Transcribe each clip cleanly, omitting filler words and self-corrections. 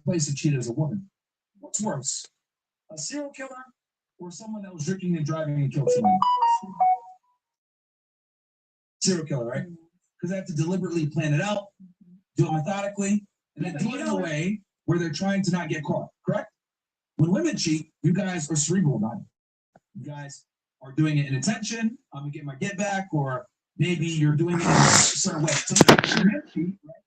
place to cheat as a woman. What's worse, a serial killer or someone that was drinking and driving and killed someone? Serial killer, right? Because they have to deliberately plan it out, do it methodically, and then do it in a way where they're trying to not get caught, correct? When women cheat, you guys are cerebral about it. You guys are doing it in intention, I'm gonna get my get back, or maybe you're doing it in a certain way. So when men cheat, right?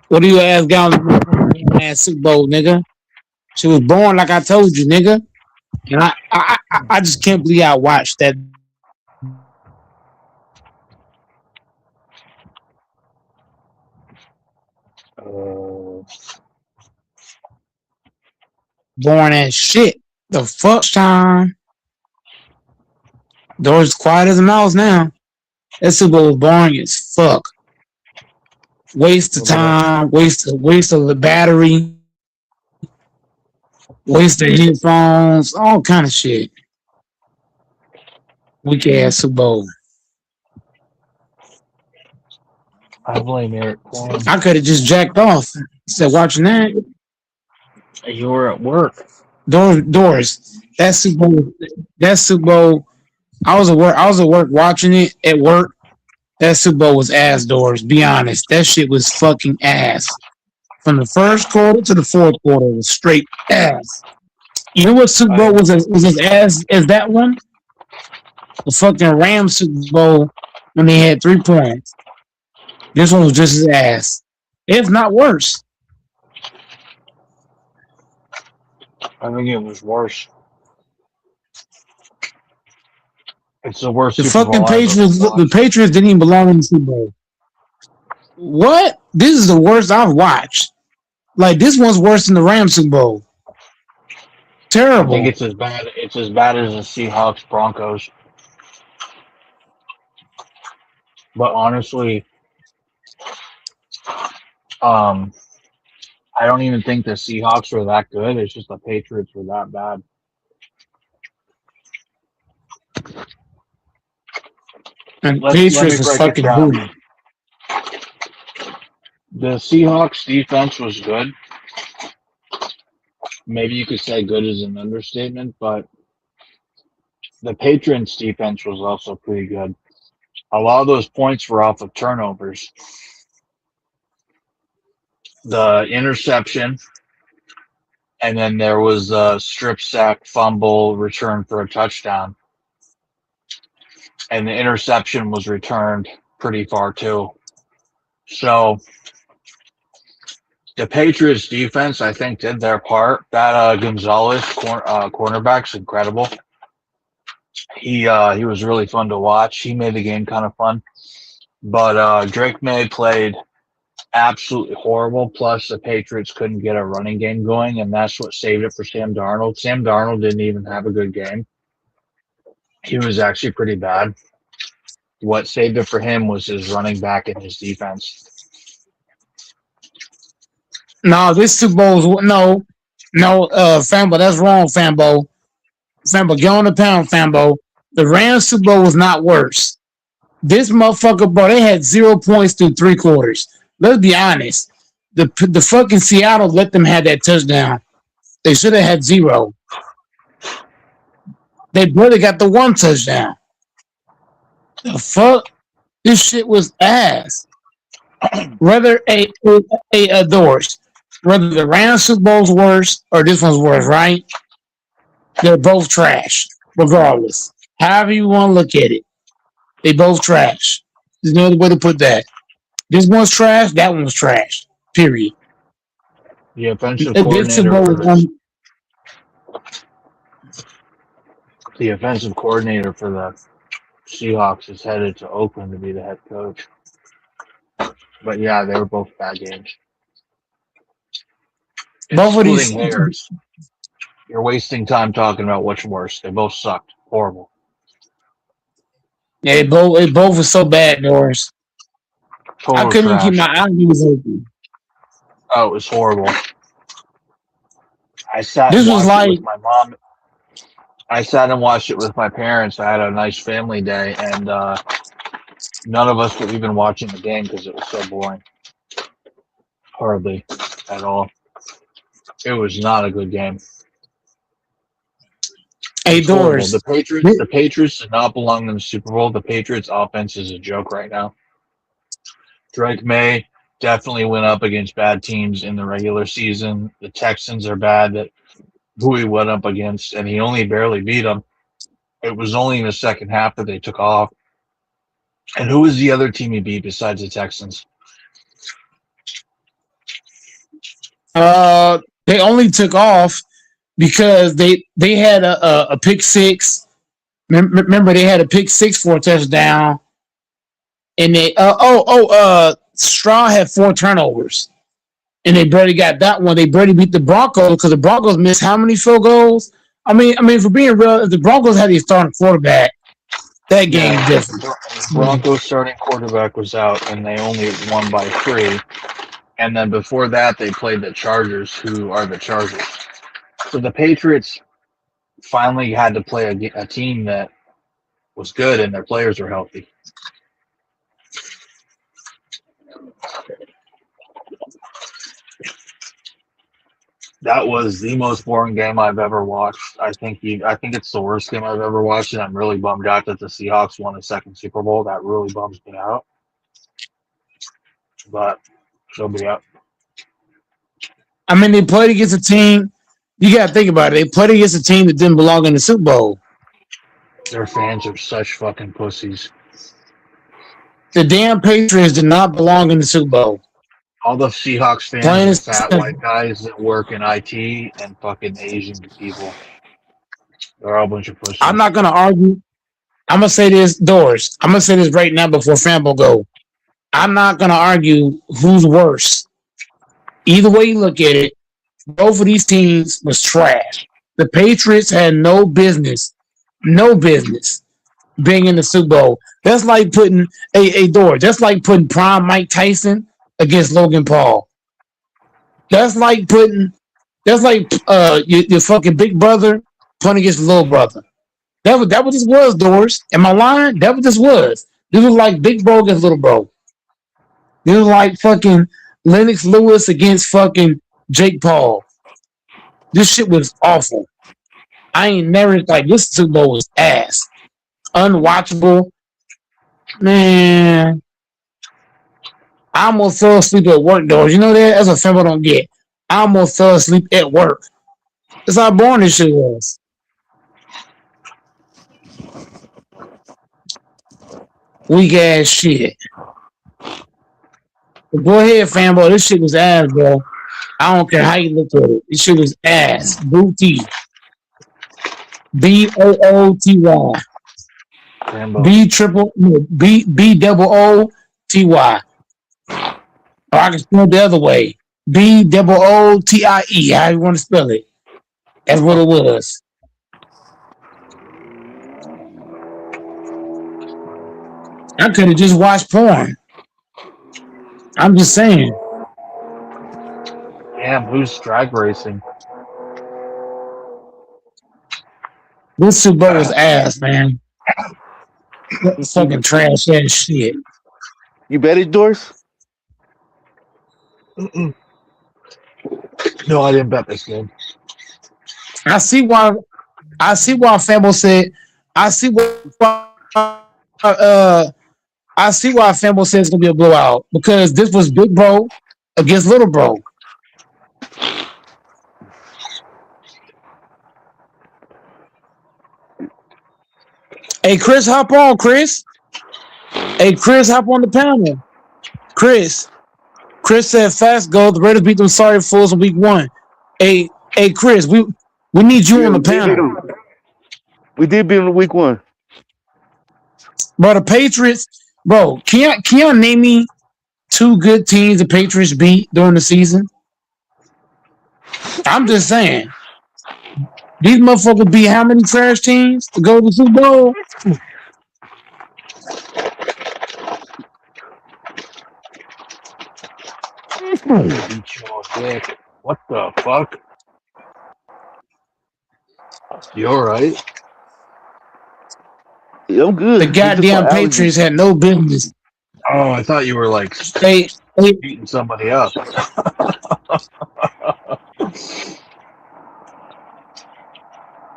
What do you ask down last Super Bowl, nigga? She was born like I told you, nigga. And I just can't believe I watched that. Born as shit. The fuck time. Doors quiet as a mouse now. That Super Bowl was boring as fuck. Waste of What about time, waste of the battery, waste of headphones, all kind of shit. Weak ass Super Bowl. I blame Eric Corn. I could have just jacked off instead of watching that. You were at work. Doors. That Super Bowl. That Super Bowl. I was at work. I was at work watching it at work. That Super Bowl was ass. Doors. Be honest. That shit was fucking ass. From the first quarter to the fourth quarter, it was straight ass. You know what Super Bowl was as ass as that one? The fucking Rams Super Bowl when they had 3 points. This one was just as ass, if not worse. I think it was worse. It's the worst The Super fucking Bowl I've ever Patriots, the watched. Patriots didn't even belong in the Super Bowl. What? This is the worst I've watched. Like this one's worse than the Rams Super Bowl. I Terrible. think it's as bad. It's as bad as the Seahawks Broncos. But honestly, I don't even think the Seahawks were that good. It's just the Patriots were that bad. And Let Patriots me was break it fucking down. booty. The Seahawks defense was good. Maybe you could say good is an understatement, but the Patriots defense was also pretty good. A lot of those points were off of turnovers. The interception, and then there was a strip sack, fumble, return for a touchdown. And the interception was returned pretty far too. So the Patriots defense, I think, did their part. That Gonzalez cornerback's incredible. He was really fun to watch. He made the game kind of fun. But Drake May played absolutely horrible. Plus, the Patriots couldn't get a running game going, and that's what saved it for Sam Darnold. Sam Darnold didn't even have a good game. He was actually pretty bad. What saved it for him was his running back and his defense. No, this Super Bowl was no, Fambo, that's wrong, Fambo. Fambo, get on the pound, Fambo. The Rams Super Bowl was not worse. This motherfucker, bro, they had 0 points through 3 quarters. Let's be honest. The fucking Seattle let them have that touchdown. They should have had 0. They barely got the 1 touchdown. The fuck? This shit was ass. Whether Doors, whether the Rams Super Bowl's worse or this one's worse, right? They're both trash, regardless. However you want to look at it, they both trash. There's no other way to put that. This one's trash. That one's trash. Period. The offensive This Super Bowl coordinator was the offensive coordinator for the Seahawks is headed to Oakland to be the head coach. But yeah, they were both bad games. both of these. Splitting hairs. You're wasting time talking about which worse. They both sucked. Horrible. Yeah, they both were so bad, Doors. Total I couldn't trash. keep my eyes open. Oh, it was horrible. I sat This and was watched it like with my mom. I sat and watched it with my parents. I had a nice family day, and none of us were even watching the game because it was so boring. Hardly at all. It was not a good game. hey, It's horrible. Doors. The Patriots did not belong in the Super Bowl. The Patriots offense is a joke right now. Drake May definitely went up against bad teams in the regular season. The Texans are bad that who he went up against, and he only barely beat them. It was only in the second half that they took off. And who was the other team he beat besides the Texans? They only took off because they had a pick six. Remember, they had a pick six for a touchdown, and they Straw had 4 turnovers, and they barely got that one. They barely beat the Broncos because the Broncos missed how many field goals? I mean, for being real, if the Broncos had a starting quarterback, That game different. Broncos starting quarterback was out, and they only won by 3. And then before that, they played the Chargers, who are the Chargers. So the Patriots finally had to play a team that was good, and their players were healthy. That was the most boring game I've ever watched. I think it's the worst game I've ever watched, and I'm really bummed out that the Seahawks won a second Super Bowl. That really bums me out. But so be it. I mean, they played against a team. You got to think about it. They played against a team that didn't belong in the Super Bowl. Their fans are such fucking pussies. The damn Patriots did not belong in the Super Bowl. All the Seahawks fans are fat white guys that work in IT and fucking Asian people. They're all a bunch of pussies. I'm not going to argue. I'm going to say this, Doris. I'm going to say this right now before Fambo go. I'm not going to argue who's worse. Either way you look at it, both of these teams was trash. The Patriots had no business being in the Super Bowl. That's like putting that's like putting prime Mike Tyson against Logan Paul. That's like your fucking big brother playing against little brother. That what this was, Doris. Am I lying? That what this was. This was like big bro against little bro. This was like fucking Lennox Lewis against fucking Jake Paul. This shit was awful. I ain't never like this Super Bowl was ass. Unwatchable. Man. I almost fell asleep at work, though. You know that? That's a film I don't get. I almost fell asleep at work. That's how boring this shit was. Weak ass shit. But go ahead, fanboy. This shit was ass, bro. I don't care how you look at it. This shit was ass. Booty. BOOTY. BOOTY. Or I can spell it the other way. BOOTIE. How you want to spell it? That's what it was. I could have just watched porn. I'm just saying. Damn, who's drag racing? This Super Bowl was ass, man. Fucking trash ass shit. You bet it, Doris? No, I didn't bet this game. I see why Fambo said. I see why Fambo said it's gonna be a blowout because this was big bro against little bro. Hey, Chris, hop on, Chris. Hey, Chris, hop on the panel. Chris said, "Fast go. The Raiders beat them sorry fools in week 1." Hey, Chris, we need you on the panel. We did beat them in week 1. Bro, the Patriots, bro, can you name me 2 good teams the Patriots beat during the season? I'm just saying. These motherfuckers beat how many trash teams to go to the Super Bowl? Eat your dick. What the fuck? You alright? Yeah, I'm good. The goddamn Patriots had no business. Oh, I thought you were like They beating somebody up.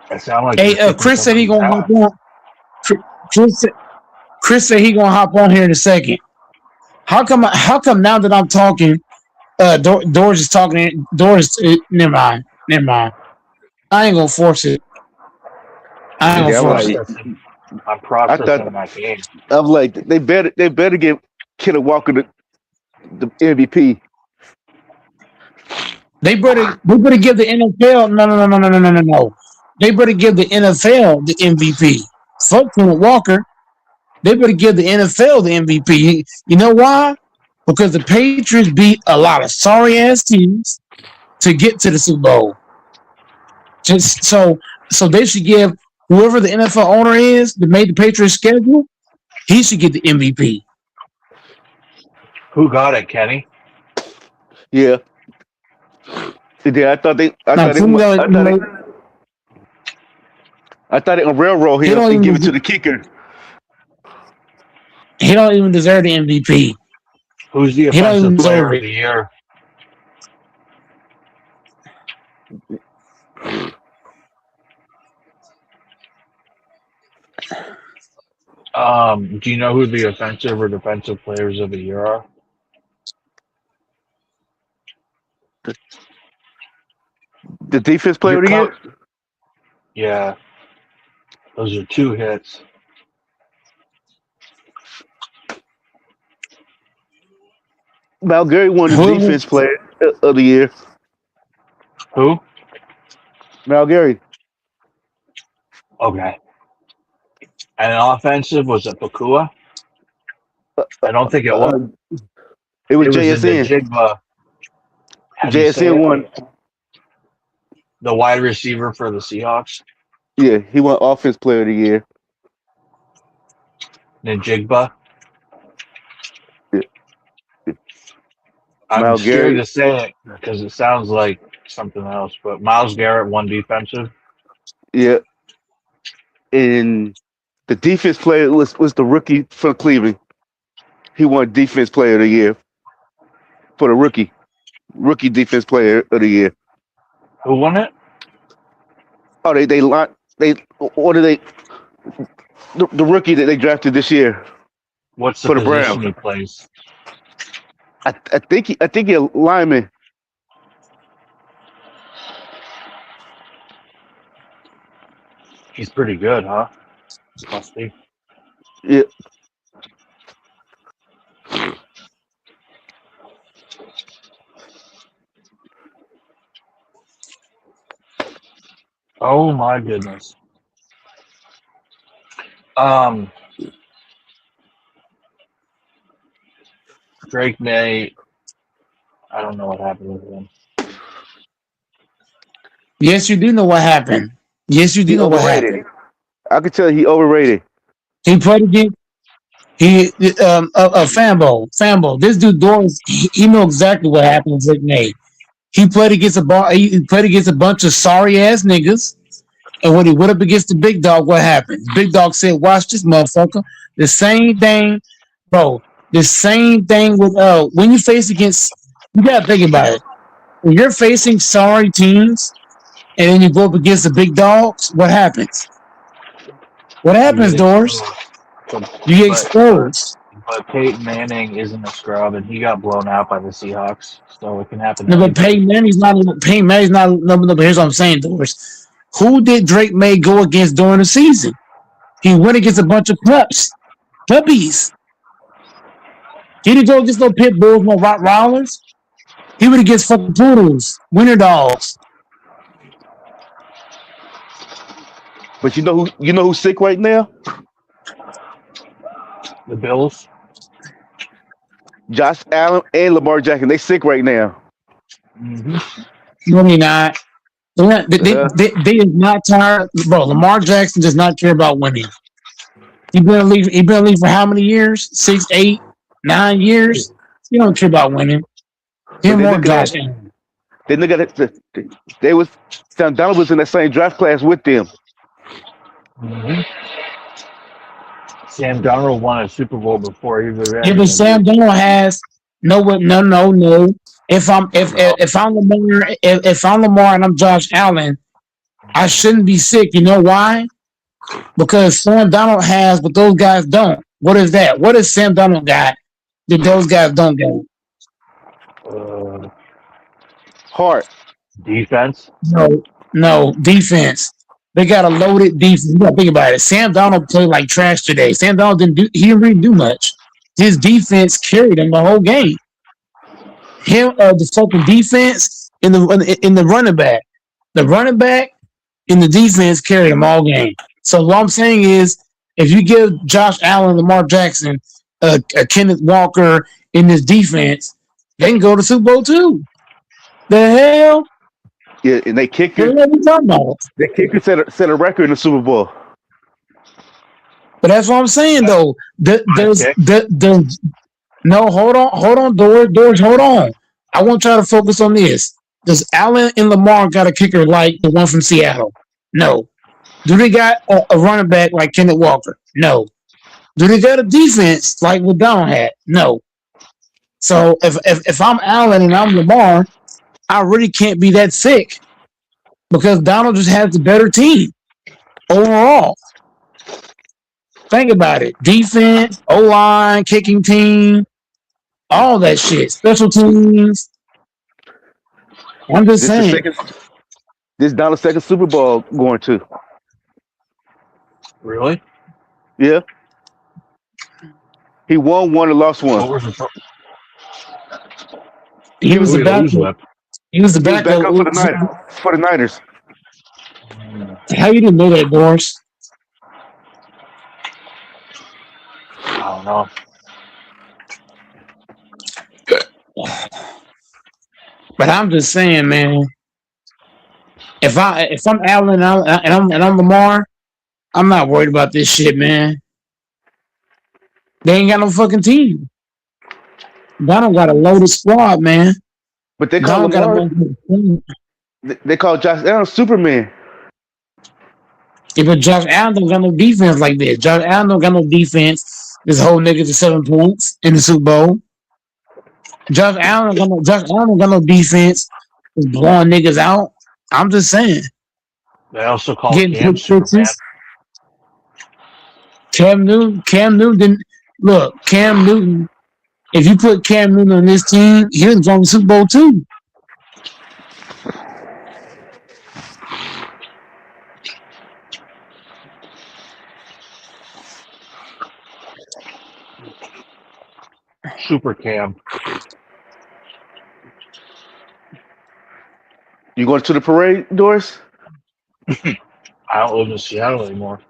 That sound like Chris said he gonna hop on. Chris said he gonna hop on here in a second. How come now that I'm talking, Doris is talking. Doris, never mind. I ain't gonna force it. I'm processing my game. I'm like, they better give Kenneth Walker the MVP. They better give the NFL. No. They better give the NFL the MVP. Fuck Kenneth Walker. They better give the NFL the MVP. You know why? Because the Patriots beat a lot of sorry ass teams to get to the Super Bowl. So they should give whoever the NFL owner is that made the Patriots schedule, he should get the MVP. Who got it, Kenny? Yeah. Yeah, I thought they on railroad him and give it to the kicker. He don't even deserve the MVP. Who's the offensive player of the year? Do you know who the offensive or defensive players of the year are? The defense player of the year? Yeah. Those are 2 hits. Mal Gary won the defense player of the year. Who? Mal Gary. Okay. And offensive, was it Pakua? I don't think it was. It was JSN. JSN won. The wide receiver for the Seahawks. Yeah, he won offense player of the year. Njigba. Yeah. I'm scared to say it because it sounds like something else, but Myles Garrett won defensive. Yeah. And the defense player was the rookie from Cleveland. He won defense player of the year for the rookie defense player of the year. Who won it? Oh, the rookie that they drafted this year. What's the for the position Browns? He plays? I think he's a lineman. He's pretty good, huh? Must be. Yeah. Oh my goodness. Drake May. I don't know what happened with him. Yes, you do know what happened. Yes, you do know what happened. I can tell he overrated. He played against a Fambo. This dude Doris, he know exactly what happened with Drake May. He played against a bunch of sorry ass niggas, and when he went up against the big dog, what happened? The big dog said, "Watch this, motherfucker." The same thing, bro. The same thing with when you face against. You gotta think about it. When you're facing sorry teams, and then you go up against the big dogs, what happens? What happens, Doris? You get exposed. But Peyton Manning isn't a scrub, and he got blown out by the Seahawks, so it can happen. No, but Peyton Manning's not. No, here's what I'm saying, Doris. Who did Drake May go against during the season? He went against a bunch of puppies. He didn't go against no pit bulls, no Rottweilers. He went against fucking poodles, winter dogs. But you know who's sick right now? The Bills. Josh Allen and Lamar Jackson. They sick right now. Mm-hmm. No, they're not. They is not tired, bro. Lamar Jackson does not care about winning. He been in the league for how many years? 6, 8, 9 years. He don't care about winning. Him or Josh Allen. Then Sam Donald was in that same draft class with them. Mm-hmm. Sam Darnold won a Super Bowl before he was. Yeah, but Sam Darnold has no. If I'm Lamar and I'm Josh Allen, I shouldn't be sick. You know why? Because Sam Darnold has what those guys don't. What is that? What does Sam Darnold got that those guys don't get? Heart. Defense? No, defense. They got a loaded defense. You gotta think about it. Sam Darnold played like trash today. Sam Darnold didn't really do much. His defense carried him the whole game. The fucking defense in the running back. The running back in the defense carried him all game. So what I'm saying is, if you give Josh Allen, Lamar Jackson, a Kenneth Walker in this defense, they can go to Super Bowl too. The hell? Yeah, and they kicker. What are we talking about? They kicker set a record in the Super Bowl. But that's what I'm saying though. There's Okay. no, hold on, doors, hold on. I want y'all to focus on this. Does Allen and Lamar got a kicker like the one from Seattle? No. Do they got a running back like Kenneth Walker? No. Do they got a defense like what Donald had? No. So if I'm Allen and I'm Lamar, I really can't be that sick because Donald just has the better team overall. Think about it. Defense, O-line, kicking team, all that shit. Special teams. I'm just This the saying. second. This Donald's second Super Bowl going to. Really? Yeah, he won one and lost one. What was the He was who the did he lose backup. with? He was the He was backup. back up for the Niners. For the Niners. How you didn't know that, Doris? I don't know. But I'm just saying, man. If I'm Allen and I'm Lamar, I'm not worried about this shit, man. They ain't got no fucking team. Donald got a loaded squad, man. But they call Donald got a Lamar. loaded team. They call Josh Allen Superman. Yeah, but Josh Allen don't got no defense like this. Josh Allen don't got no defense. This whole nigga to 7 points in the Super Bowl. Josh Allen don't got no defense. Just blowing niggas out. I'm just saying. They also call Getting Cam quick Superman. fixes. Cam Newton didn't look. Cam Newton. If you put Cam Newton on this team, he was going to the Super Bowl too. Super Cam. You going to the parade, Doris? I don't live in Seattle anymore.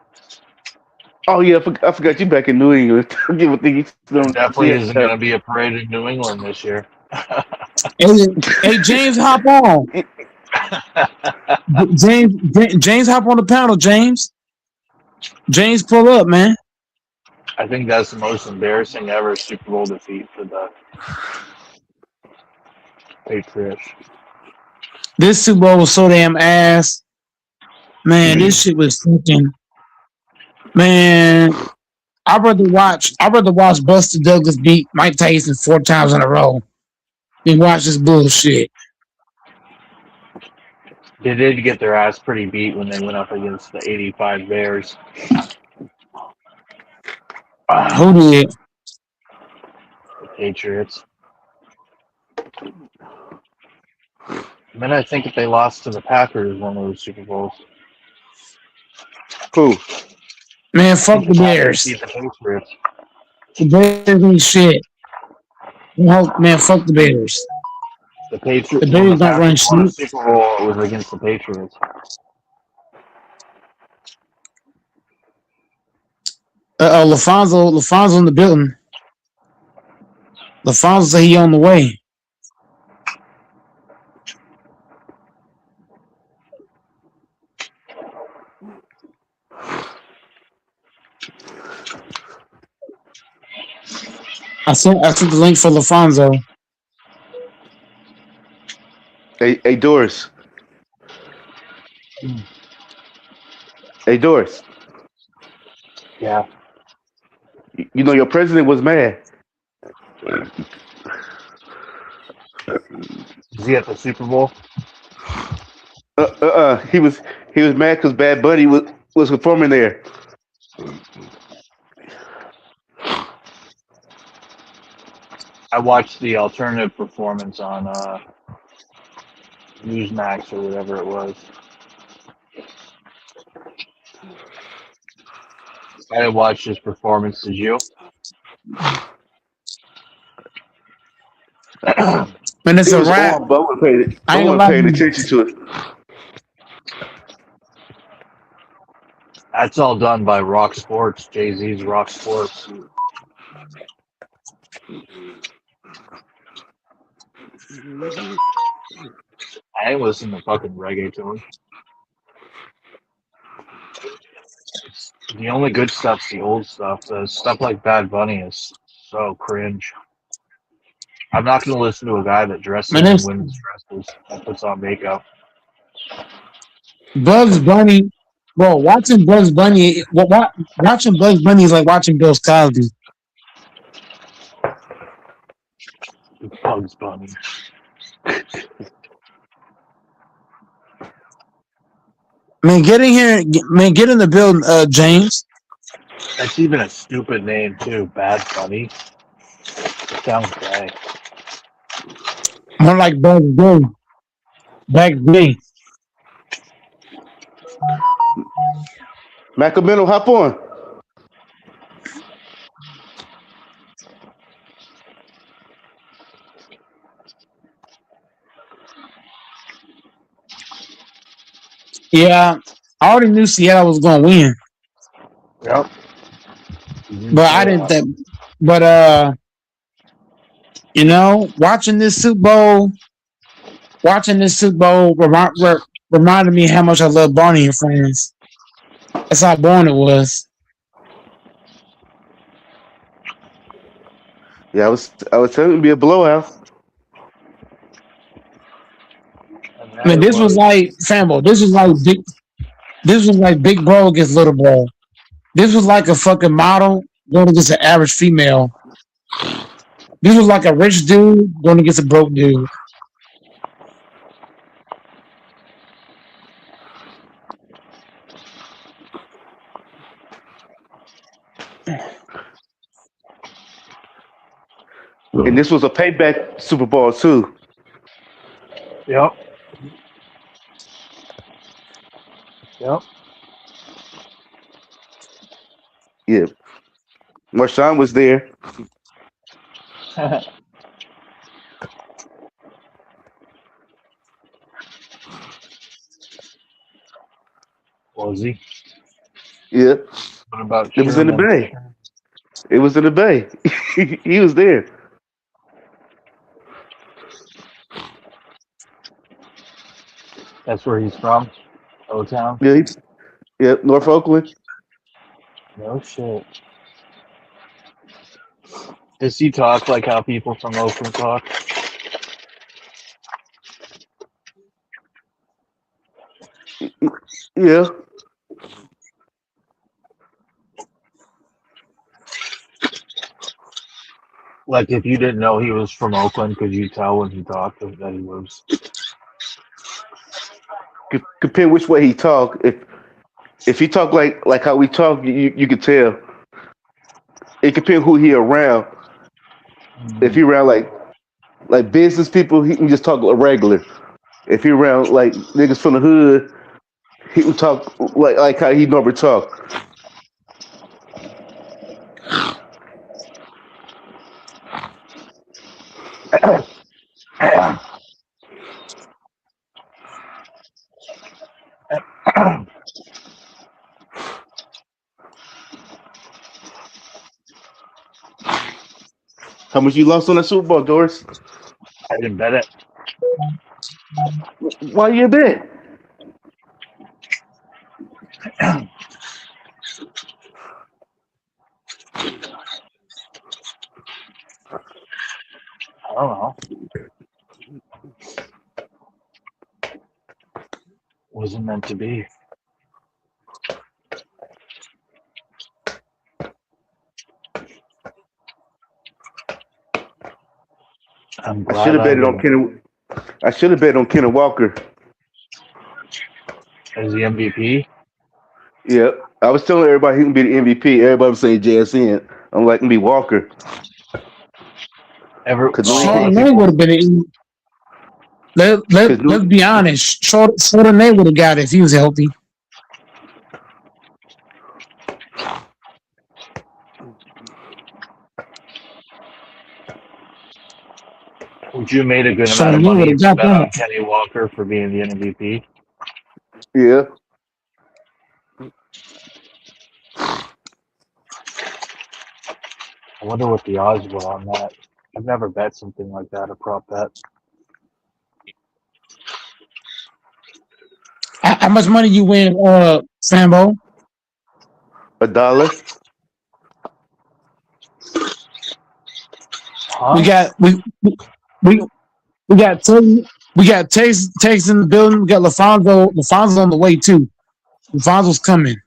Oh yeah, I forgot you back in New England. Give a thing you don't Definitely see isn't going to be a parade in New England this year. Hey, James, hop on. James, hop on the panel. James, pull up, man. I think that's the most embarrassing ever Super Bowl defeat for the Patriots. This Super Bowl was so damn ass. Man, this shit was fucking. Man, I'd rather watch Buster Douglas beat Mike Tyson 4 times in a row than watch this bullshit. They did get their ass pretty beat when they went up against the 85 Bears. Who did? The Patriots. And then I think if they lost to the Packers one of those Super Bowls. Who? Man, fuck the Bears. Beat the Patriots. The Bears ain't shit. Man, fuck the Bears. The Patriots. The Bears don't run won a shit. Super Bowl, it was against the Patriots. LaFonso in the building. LaFonso say he on the way. I sent the link for LaFonso. Hey, Doris. Hey, Doris. Yeah. You know your president was mad. Is he at the Super Bowl? He was mad because Bad Bunny was performing there. I watched the alternative performance on Newsmax or whatever it was. I didn't watch his performance. Did you? Man, it's It a was wrap. on, but I wasn't paying attention to it. That's all done by Rock Sports, Jay-Z's Rock Sports. I ain't listening to fucking reggae to him. The only good stuff's the old stuff. The stuff like Bad Bunny is so cringe. I'm not going to listen to a guy that Man, dresses in this women's dresses and puts on makeup. Bugs Bunny, bro. Watching Bugs Bunny, watching Bugs Bunny is like watching Bill Cosby. Bugs Bunny. Man, get in here, man. Get in the building, James. That's even a stupid name too. Bad Bunny. Sounds gay. More like Bugs Bunny. Back B. Macamino, hop on. Yeah, I already knew Seattle was gonna win, Yep. but I didn't think. But you know, watching this Super Bowl reminded me how much I love Barney and Friends. That's how born it was. Yeah, I was telling you to be a blowout. I mean, this was like Fambo. This was like big bro against little bro. This was like a fucking model going against an average female. This was like a rich dude going against a broke dude. And this was a payback Super Bowl too. Yep. Yep. Yeah. Marshawn was there. Was he? Yeah. What about It was in the Sherman? Bay. It was in the Bay. He was there. That's where he's from? O-Town? Yeah, North Oakland. No shit. Does he talk like how people from Oakland talk? Yeah. Like if you didn't know he was from Oakland, could you tell when he talked that he was? Compare which way he talk. If he talk like how we talk, you could tell. It depends who he around. If he around like business people, he can just talk regular. If he around like niggas from the hood, he can talk like how he normally talk. How much you lost on that Super Bowl, Doris? I didn't bet it. Why you bet? I don't know. Wasn't meant to be. I'm glad I should have betted on Kenny. I should have bet on Kenny Walker. As the MVP. Yeah, I was telling everybody he can be the MVP. Everybody was saying JSN. I'm like, be Walker. Chardonnay would have been an let's be honest. Chardonnay would have got it if he was healthy. Would you have made a good amount of money to bet on Kenny Walker for being the MVP? Yeah. I wonder what the odds were on that. I've never bet something like that, a prop bet. How much money you win, Sambo? $1. Huh? We got Tex in the building. We got LaFonso. LaFonso's on the way too. LaFonso's coming.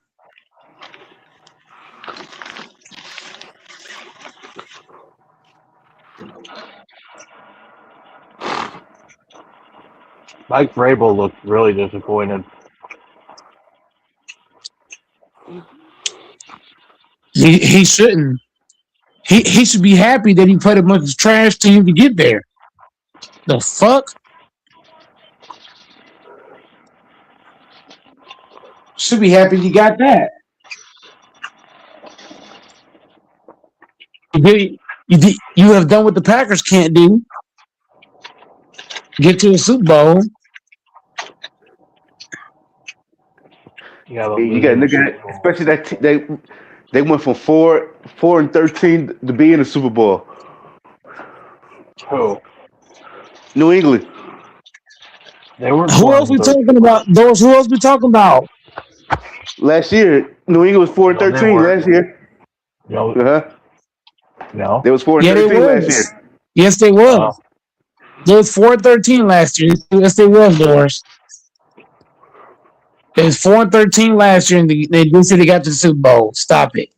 Mike Vrabel looked really disappointed. He shouldn't. He should be happy that he played a bunch of trash team to get there. The fuck? Should be happy you got that. You have done what the Packers can't do. Get to the Super Bowl. Yeah, You got to look at it, especially they went from 4-13 to be in the Super Bowl. Who? New England. They were. Who else we talking about? Those who else we talking about? Last year, New England was 4-13 last year. No. No. They was 4-13 last year. Yes, they was. They was 4-13 last year. Yes, they was, Doris. It was 4-13 last year, and they said they got to the Super Bowl. Stop it.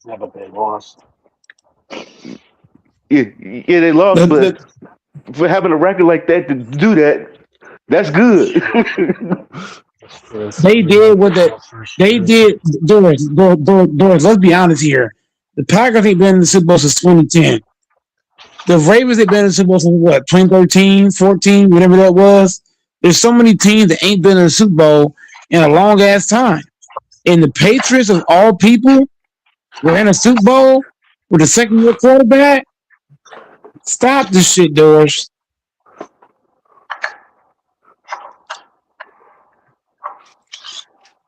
Yeah, but they lost. Yeah, they lost, but for having a record like that to do that, that's good. They did what they did. Doris, let's be honest here. The Packers ain't been in the Super Bowl since 2010. The Ravens ain't been in the Super Bowl since what, 2013, 14, whatever that was. There's so many teams that ain't been in the Super Bowl in a long ass time. And the Patriots of all people were in a Super Bowl with a second-year quarterback. Stop this shit, Doris.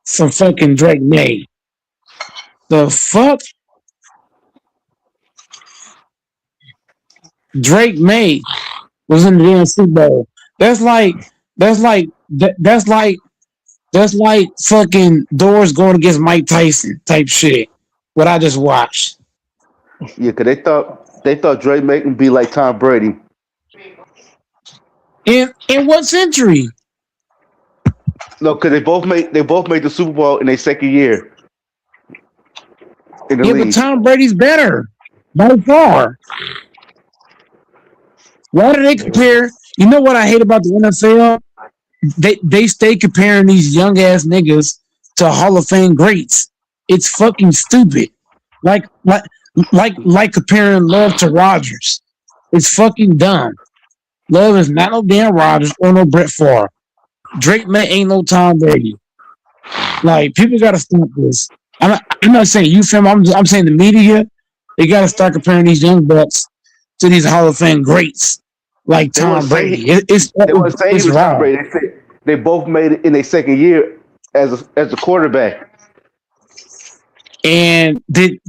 Some fucking Drake May. The fuck? Drake May was in the damn Super Bowl. That's like fucking Doors going against Mike Tyson type shit. What I just watched. Yeah, because they thought Drake May can be like Tom Brady. In what century? No, because they both made the Super Bowl in their second year. In the league. But Tom Brady's better by far. Why do they compare? You know what I hate about the NFL? They stay comparing these young ass niggas to Hall of Fame greats. It's fucking stupid. Like comparing Love to Rodgers. It's fucking dumb. Love is not no damn Rodgers or no Brett Favre. Drake May ain't no Tom Brady. Like, people gotta stop this. I'm not saying you, fam. I'm saying the media. They gotta start comparing these young bucks to these Hall of Fame greats like Tom Brady. They weren't saying he was Tom Brady. They said they both made it in their second year as a quarterback. And did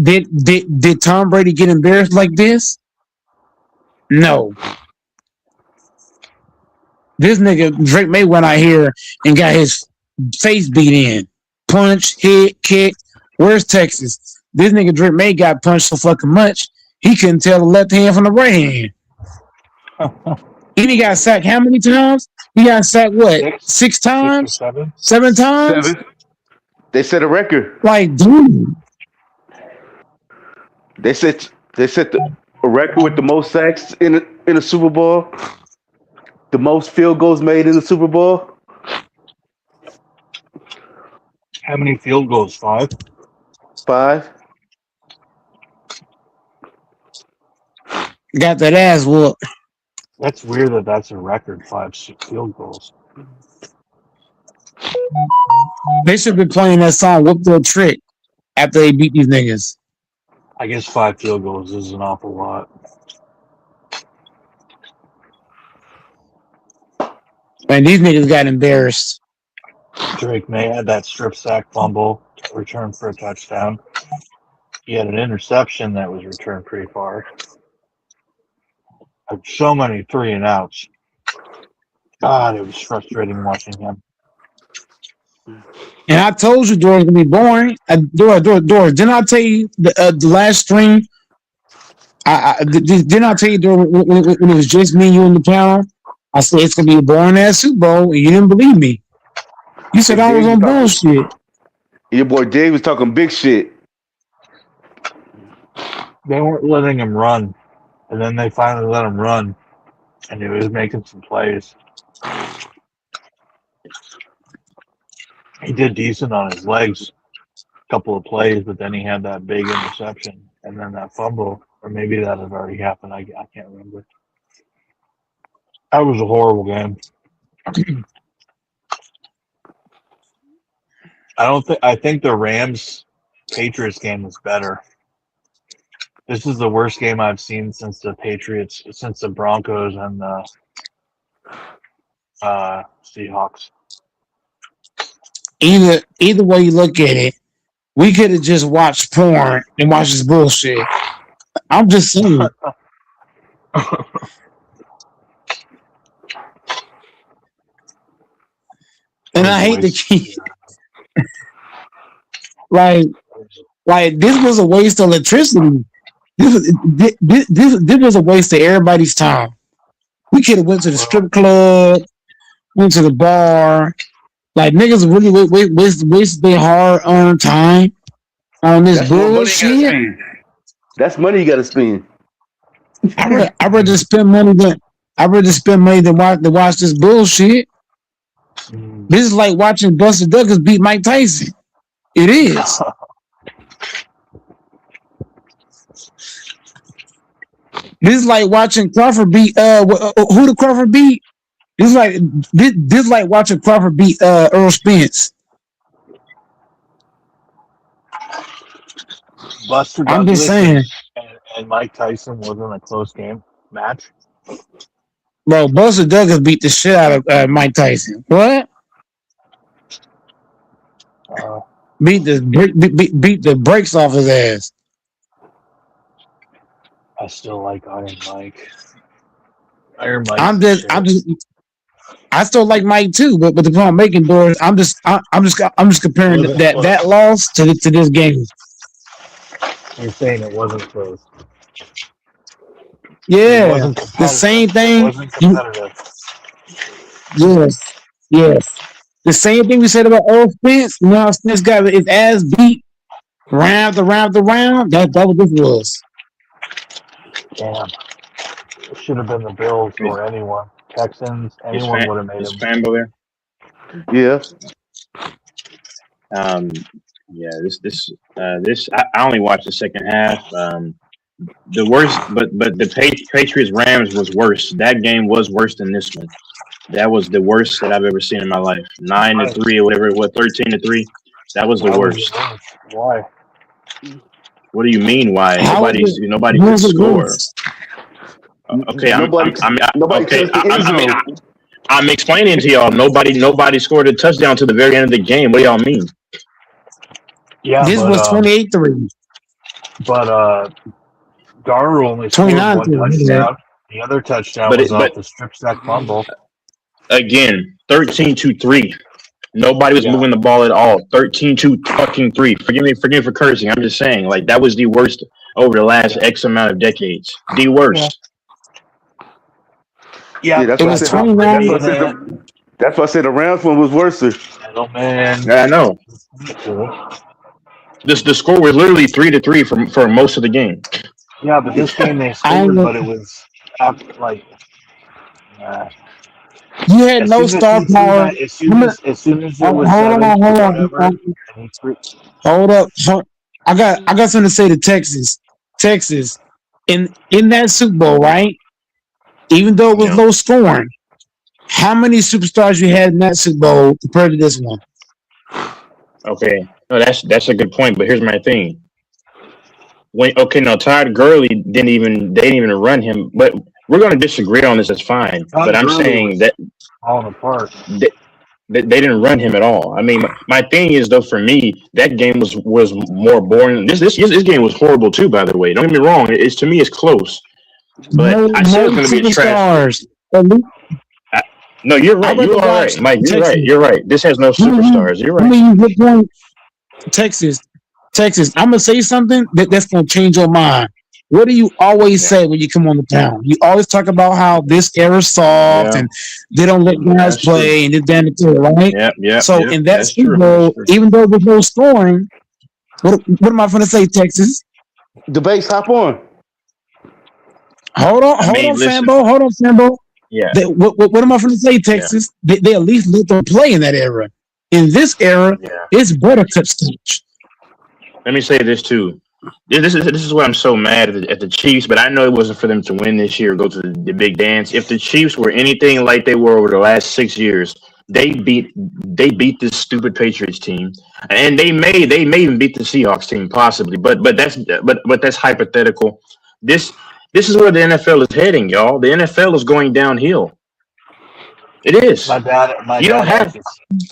Tom Brady get embarrassed like this? No. This nigga Drake May went out here and got his face beat in, punch, hit, kick. Where's Texas? This nigga Drake May got punched so fucking much he couldn't tell the left hand from the right hand. And he got sacked how many times? He got sacked what? Six times? 7 times? 7. They set a record. Like, dude. They set a record with the most sacks in a Super Bowl. The most field goals made in the Super Bowl. How many field goals? 5? 5. Got that ass whooped. That's weird that's a record, 5 field goals. They should be playing that song, Whoop the Trick, after they beat these niggas. I guess 5 field goals is an awful lot. And these niggas got embarrassed. Drake May had that strip sack fumble returned for a touchdown. He had an interception that was returned pretty far. Had so many 3 and outs. God, it was frustrating watching him. And I told you Doris gonna be boring. Doris, didn't I tell you the last stream? Didn't I tell you when it was just me and you in the panel? I said it's gonna be a boring ass Super Bowl, and you didn't believe me. You said I was on bullshit. Your boy Dave was talking big shit. They weren't letting him run, and then they finally let him run, and he was making some plays. He did decent on his legs, a couple of plays, but then he had that big interception, and then that fumble, or maybe that had already happened. I can't remember. That was a horrible game. I think the Rams Patriots game was better. This is the worst game I've seen since the Broncos and the Seahawks. Either way you look at it, we could have just watched porn and watched this bullshit. I'm just saying. And I hate to keep like this was a waste of electricity. This was a waste of everybody's time. We could have went to the strip club, went to the bar. Like niggas really waste their hard-earned time on this bullshit. That's money you gotta spend. I rather spend money than watch this bullshit. This is like watching Buster Douglas beat Mike Tyson. It is. This is like watching Crawford beat who did Crawford beat? This is like watching Crawford beat Earl Spence. Buster I'm Douglas just saying. And Mike Tyson wasn't a close game match. Bro, Buster Douglas beat the shit out of Mike Tyson. What? Beat the brakes off his ass. I still like Iron Mike. Iron Mike. I still like Mike too, but the point I'm making, Doris, I'm just comparing that loss to this game. You're saying it wasn't close. Yeah, the same thing. It wasn't competitive. Yes. The same thing we said about Earl Spence. You know how Spence got his ass beat round. That what this was. Damn. It should have been the Bills or anyone. Texans, anyone would have made him. Fanbo there? Yeah. This I only watched the second half. The worst, but the Patriots Rams was worse. That game was worse than this one. That was the worst that I've ever seen in my life. 9-3 or whatever it was, 13-3. That was the worst. Why? What do you mean? Why? Nobody could score. Okay, I'm explaining to y'all. Nobody scored a touchdown to the very end of the game. What do y'all mean? Yeah, this was 28-3. But Garner only scored one touchdown. The other touchdown was off the strip sack fumble. Again, 13-3. Nobody was moving the ball at all. 13-3. Forgive me for cursing. I'm just saying, like that was the worst over the last X amount of decades. The worst. Yeah, it was 29. That's why I said the Rams one was worse. Oh man, yeah, I know. The score was literally 3-3 for most of the game. Yeah, but this game they scored, but it was like. You had no star power. As soon as it was Hold up. I got something to say to Texas. Texas, in that Super Bowl, right? Even though it was low scoring, how many superstars you had in that Super Bowl compared to this one? Okay, no, that's a good point. But here's my thing. Todd Gurley didn't even run him, but we're going to disagree on this. It's fine, but I'm saying that falling apart. They didn't run him at all. I mean, my thing is though, for me, that game was more boring. This game was horrible too. By the way, don't get me wrong. To me, it's close, but I said it's going to be a trash. No, you're I'd right. You rather are watch right, Mike. You're right. Texas. You're right. This has no superstars. You're I right. mean, good point. Texas. I'm gonna say something that's gonna change your mind. What do you always Yeah. say when you come on the town? You always talk about how this era's soft Yeah. and they don't let guys That's true. play and this, that, and the third, right? Yep. Yep. So Yep. in that That's Super true. That's Bowl, true. even though there's no scoring, what am I gonna say, Texas? Debates, hop on. Hold on, Listen. Sambo. Yeah. What am I going to say, Texas? They at least let them play in that era. In this era, Yeah. it's buttercup stage. Let me say this too. This is why I'm so mad at the Chiefs, but I know it wasn't for them to win this year or go to the big dance. If the Chiefs were anything like they were over the last 6 years, they beat this stupid Patriots team, and they may even beat the Seahawks team possibly. But that's hypothetical. This is where the NFL is heading, y'all. The NFL is going downhill. It is. My You don't dad have. actually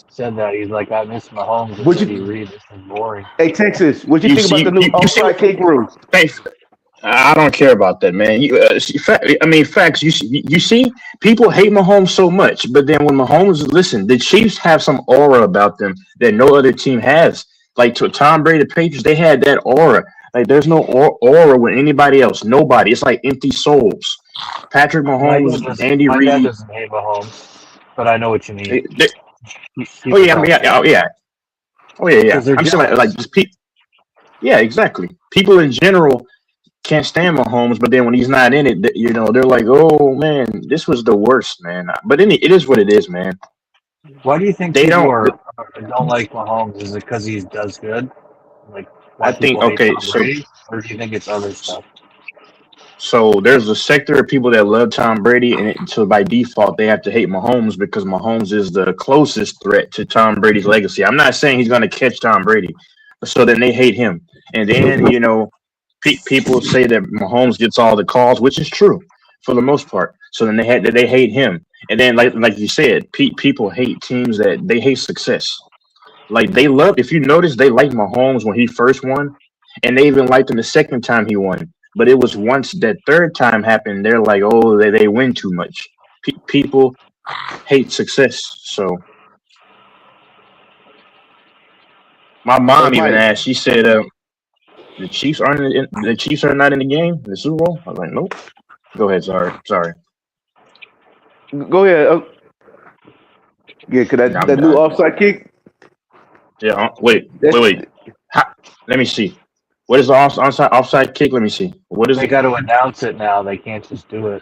said that. He's like, I miss Mahomes and Would Andy you- Reid. This is boring. Hey, Texas, what you You think see- about the new you see- offside kick rules? Thanks. I don't care about that, man. Facts. You see, people hate Mahomes so much, but then when Mahomes, listen, the Chiefs have some aura about them that no other team has. Like to Tom Brady, the Patriots, they had that aura. Like there's no aura with anybody else. Nobody. It's like empty souls. Patrick Mahomes, Andy My dad Reid. doesn't hate Mahomes, but I know what you mean. Oh yeah, yeah. Because they're I'm saying like jealous. just people. Yeah, exactly. People in general can't stand Mahomes, but then when he's not in it, they're like, "Oh man, this was the worst, man." But it is what it is, man. Why do you think They people don't. don't like Mahomes? Is it because he does good? Like, why I think people hate okay, Tom Brady? Or do you think it's other stuff? so there's a sector of people that love Tom Brady, and so by default they have to hate Mahomes because Mahomes is the closest threat to Tom Brady's legacy. I'm not saying he's going to catch Tom Brady, so then they hate him, and then people say that Mahomes gets all the calls, which is true for the most part. So then they hate him, and then like you said, people hate teams that they hate success. Like they love, if you notice, they liked Mahomes when he first won, and they even liked him the second time he won. But it was once that third time happened, they're like, oh, they win too much. People hate success. So my mom Hey, even Mike. asked. She said, "The Chiefs the Chiefs are not in the game, the Super Bowl." I was like, "Nope." Go ahead. Sorry. Go ahead. Yeah, cause I'm that new done. offside kick. Yeah. Wait. Let me see. What is the offside kick? Let me see. What is They it? got to announce it now. They can't just do it.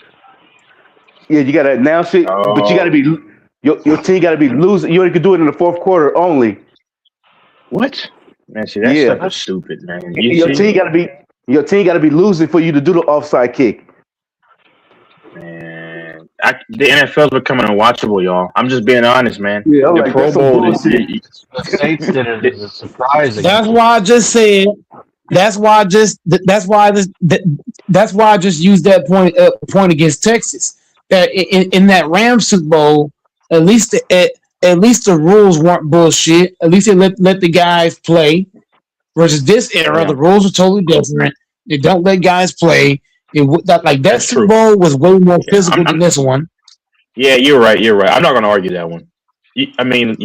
Yeah, you gotta announce it, but you gotta be your team gotta be losing. You only can do it in the fourth quarter only. What? Man, see that Yeah. stuff is stupid, man. Your team gotta be losing for you to do the offside kick. Man, the NFL's becoming unwatchable, y'all. I'm just being honest, man. Yeah, I'm The like, Pro that's some Bowl bullshit. The Saints did it as a surprise. That's why I just said. That's why I just used that point against Texas. That in that Rams Super Bowl, at least the rules weren't bullshit. At least they let the guys play. Versus this era, Yeah. the rules are totally different. They don't let guys play. That That's Super true. Bowl was way more Yeah, physical than this one. Yeah, you're right. I'm not going to argue that one. I mean,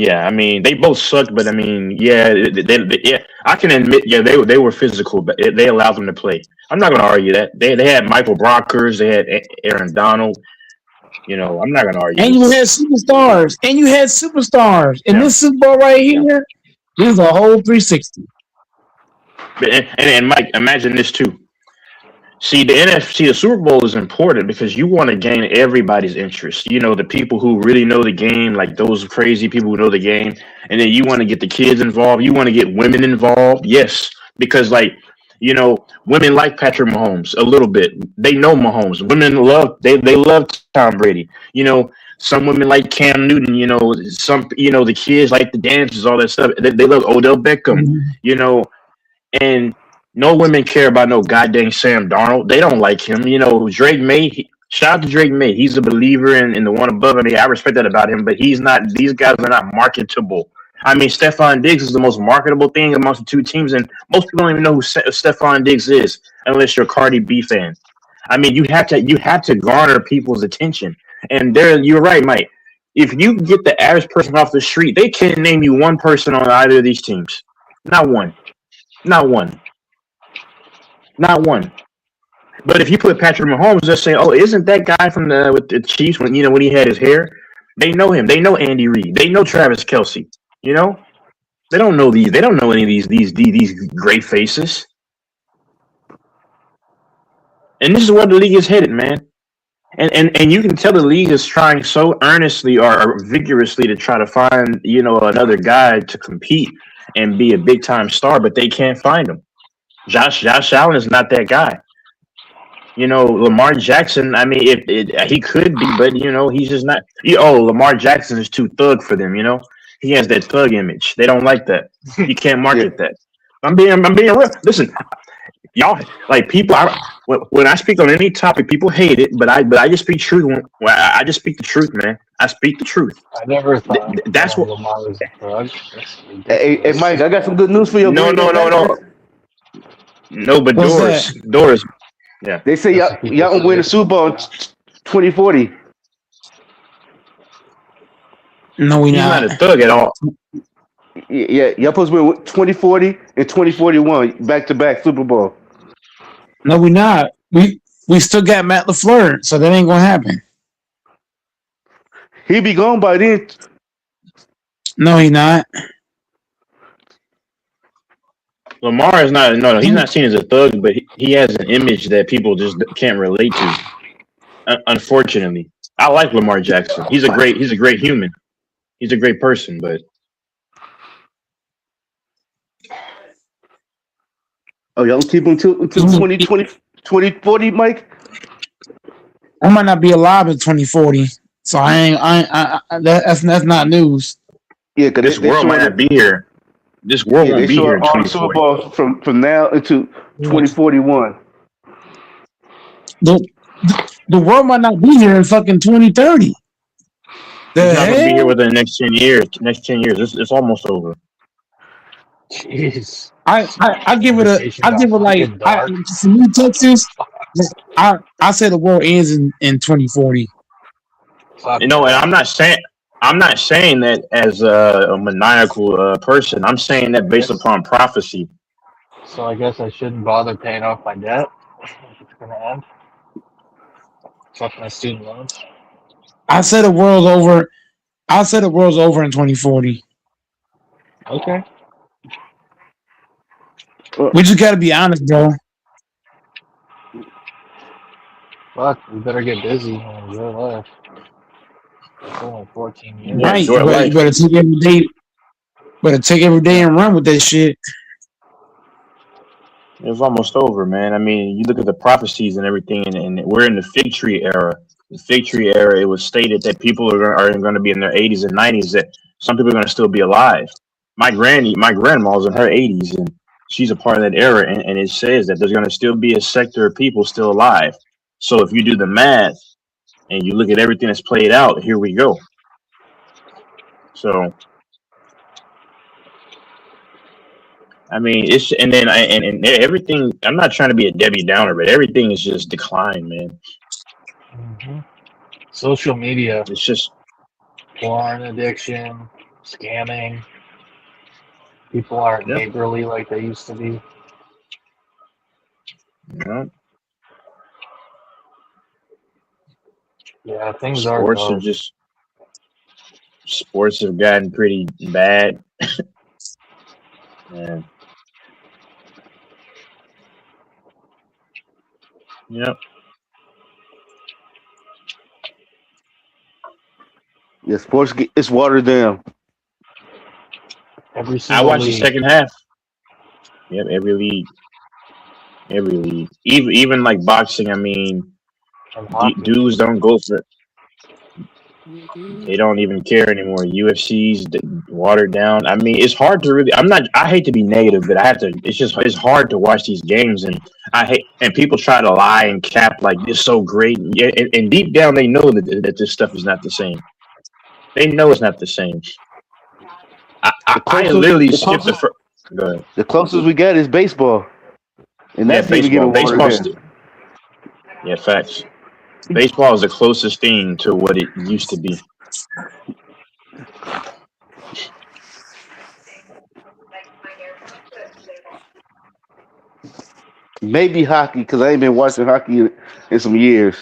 they both sucked, but I mean, yeah, I can admit, yeah, they were physical, but they allowed them to play. I'm not going to argue that. They had Michael Brockers, they had Aaron Donald. I'm not going to argue. And you had superstars. In Yeah. this Super Bowl right here, this is a whole 360. And Mike, imagine this too. See, the Super Bowl is important because you want to gain everybody's interest. The people who really know the game, like those crazy people who know the game, and then you want to get the kids involved. You want to get women involved. Yes, because women like Patrick Mahomes a little bit. They know Mahomes. Women they love Tom Brady. Some women like Cam Newton. Some the kids like the dances, all that stuff. They love Odell Beckham. Mm-hmm. And no women care about no goddamn Sam Darnold. They don't like him. Drake May. Shout out to Drake May. He's a believer in the one above. I mean, I respect that about him, but he's not. These guys are not marketable. I mean, Stephon Diggs is the most marketable thing amongst the two teams, and most people don't even know who Stephon Diggs is unless you're a Cardi B fan. I mean, you have to garner people's attention, and you're right, Mike. If you get the average person off the street, they can't name you one person on either of these teams. Not one. Not one. Not one. But if you put Patrick Mahomes, they'll say, "Oh, isn't that guy from with the Chiefs when when he had his hair?" They know him. They know Andy Reid. They know Travis Kelce. You know, they don't know these. They don't know any of these great faces. And this is where the league is headed, man. And you can tell the league is trying so earnestly or vigorously to try to find another guy to compete and be a big time star, but they can't find him. Josh Allen is not that guy. Lamar Jackson. I mean, he could be, but he's just not. Lamar Jackson is too thug for them. He has that thug image. They don't like that. You can't market that. I'm being real. Listen, y'all like people. When I speak on any topic, people hate it, but I just speak truth. I just speak the truth, man. I speak the truth. I never thought that's what Lamar was a drug. Hey, Mike, I got some good news for you. No. No, but Doris. Yeah. They say y'all gonna win the Super Bowl in 2040. No, we He's not. not a thug at all. Yeah, y'all supposed to win 2040 and 2041 back-to-back Super Bowl. No, we not. We still got Matt LaFleur, so that ain't gonna happen. He be gone by then. No, he not. Lamar is not. No, he's not seen as a thug, but he has an image that people just can't relate to. Unfortunately, I like Lamar Jackson. He's a great human. He's a great person, but Y'all keep him until 2020, 2040, Mike? I might not be alive in 2040, so that's not news. Yeah, because this world might not be here. This world won't be here in all the Super 2040. Bowls from now into 2041. The world might not be here in fucking 2030. He's not going to be here within the next 10 years. It's almost over. Jeez. I give it like for me, Texas. I say the world ends in 2040. And I'm not saying that as a maniacal person. I'm saying that based upon prophecy. So I guess I shouldn't bother paying off my debt if it's going to end. Fuck my student loans. I said the world's over. I said the world's over in 2040. Okay. We just got to be honest, bro. Fuck, we better get busy and enjoy life. It's only 14 years. Right, enjoy life. you better take every day. Better take every day and run with that shit. It's almost over, man. I mean, you look at the prophecies and everything, and we're in the fig tree era. The fig tree era, it was stated that people are going to be in their 80s and 90s, that some people are going to still be alive. My grandma's in her 80s, and she's a part of that era, and it says that there's going to still be a sector of people still alive. So if you do the math and you look at everything that's played out, here we go. So, I mean, it's and then and everything. I'm not trying to be a Debbie Downer, but everything is just decline, man. Mm-hmm. Social media. It's just Porn addiction, scamming. People aren't neighborly like they used to be. Yeah, things sports are are just sports have gotten pretty bad. Yeah. Yep. Yeah, sports it's watered down. every I single watched the league. second half. Yep, every league. Even like boxing. I mean, And hockey. dudes don't go for it. They don't even care anymore. UFC's watered down. I mean, it's hard to really. I hate to be negative, but I have to. It's hard to watch these games, and and people try to lie and cap like it's so great, and deep down they know that this stuff is not the same. They know it's not the same. I literally skipped the first. Go ahead. The closest we get is baseball, and that's even getting watered down. Yeah, facts. Baseball is the closest thing to what it used to be. Maybe hockey because I ain't been watching hockey in some years.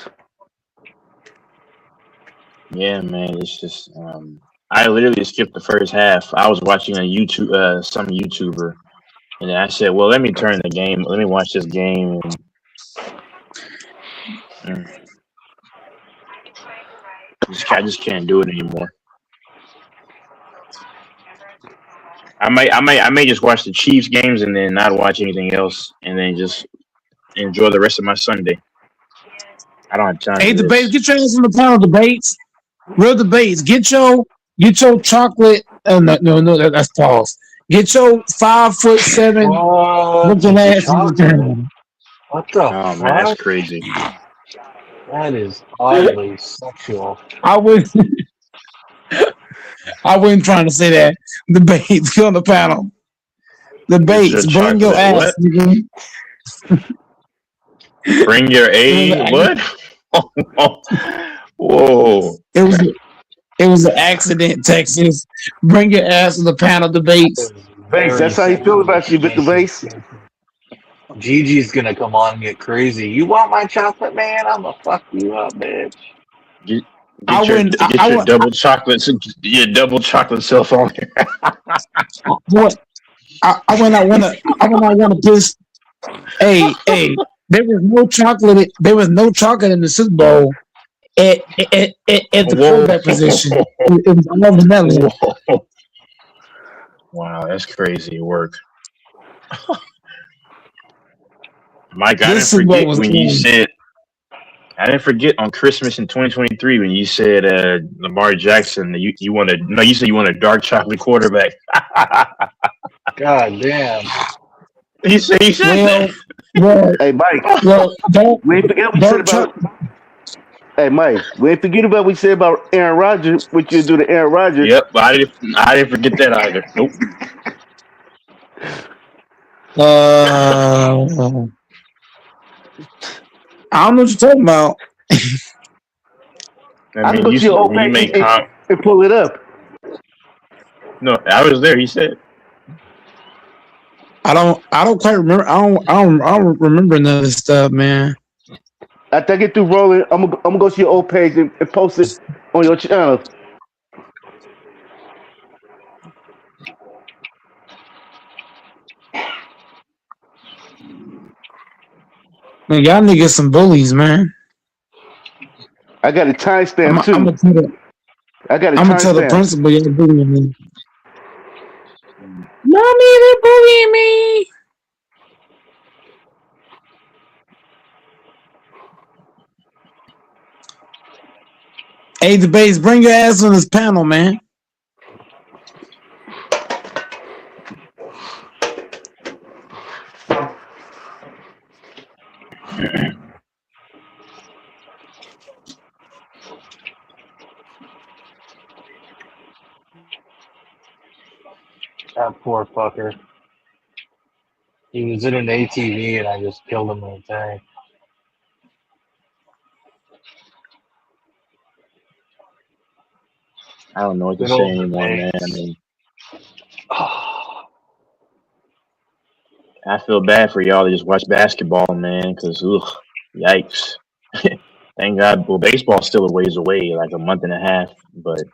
Yeah, man. It's just I literally skipped the first half. I was watching a YouTube some YouTuber, and then I said, "Well, let me turn the game. Let me watch this game." And I just can't do it anymore. I may just watch the Chiefs games and then not watch anything else, and then just enjoy the rest of my Sunday. I don't have time Hey, for debates, this. get your ass on the panel. Debates, real debates. Get your chocolate. Oh no, that's pause. Get your 5'7" What? looking ass on the Chocolate? panel. What the Oh man, that's fuck? crazy. That is oddly sexual. I would. I wasn't trying to say that. Debates, get on the panel. Get your Debates, bring your chocolate. ass. What? Nigga. Bring your A. What? Whoa. It was it was an accident, Texas. Bring your ass to the panel debates. Base, Very that's how you feel sexual. about you, Mr. Base. Gigi's gonna come on and get crazy. You want my chocolate, man? I'm gonna fuck you up, bitch. Get, I get your wouldn't. get your double chocolates. Your double chocolate self on here. What? I when I wanna piss. Hey, there was no chocolate. There was no chocolate in the Super Bowl at the Whoa. quarterback position. It was all vanilla. Whoa. Wow, that's crazy work. Mike, I This didn't Super Bowl forget was when you on. said. I didn't forget on Christmas in 2023 when you said Lamar Jackson. You wanted no. You said you want a dark chocolate quarterback. God damn. He said that. Well, Hey, Mike, don't we ain't forget what we said don't chuck. about. Hey, Mike, we ain't forget about what we said about Aaron Rodgers. What you do to Aaron Rodgers? Yep, but I didn't forget that either. Nope. I don't know what you're talking about. I I can mean, go to your old you page made comp. and pull it up. No, I was there. He said. I don't quite remember. I don't remember none of this stuff, man. After I get through rolling, I'm gonna go to your old page and post it on your channel. Man, y'all niggas some bullies, man. I got a timestamp too. I got a I'm gonna tell the timestamp. principal you're bullying me. Mommy, they're bullying me. Hey, debates, bring your ass on this panel, man. That poor fucker. He was in an ATV and I just killed him in the tank. I don't know what to Good say old anymore, man. I debates. mean, I feel bad for y'all that just watch basketball, man. Because yikes. Thank God. Well, baseball's still a ways away, like a month and a half. But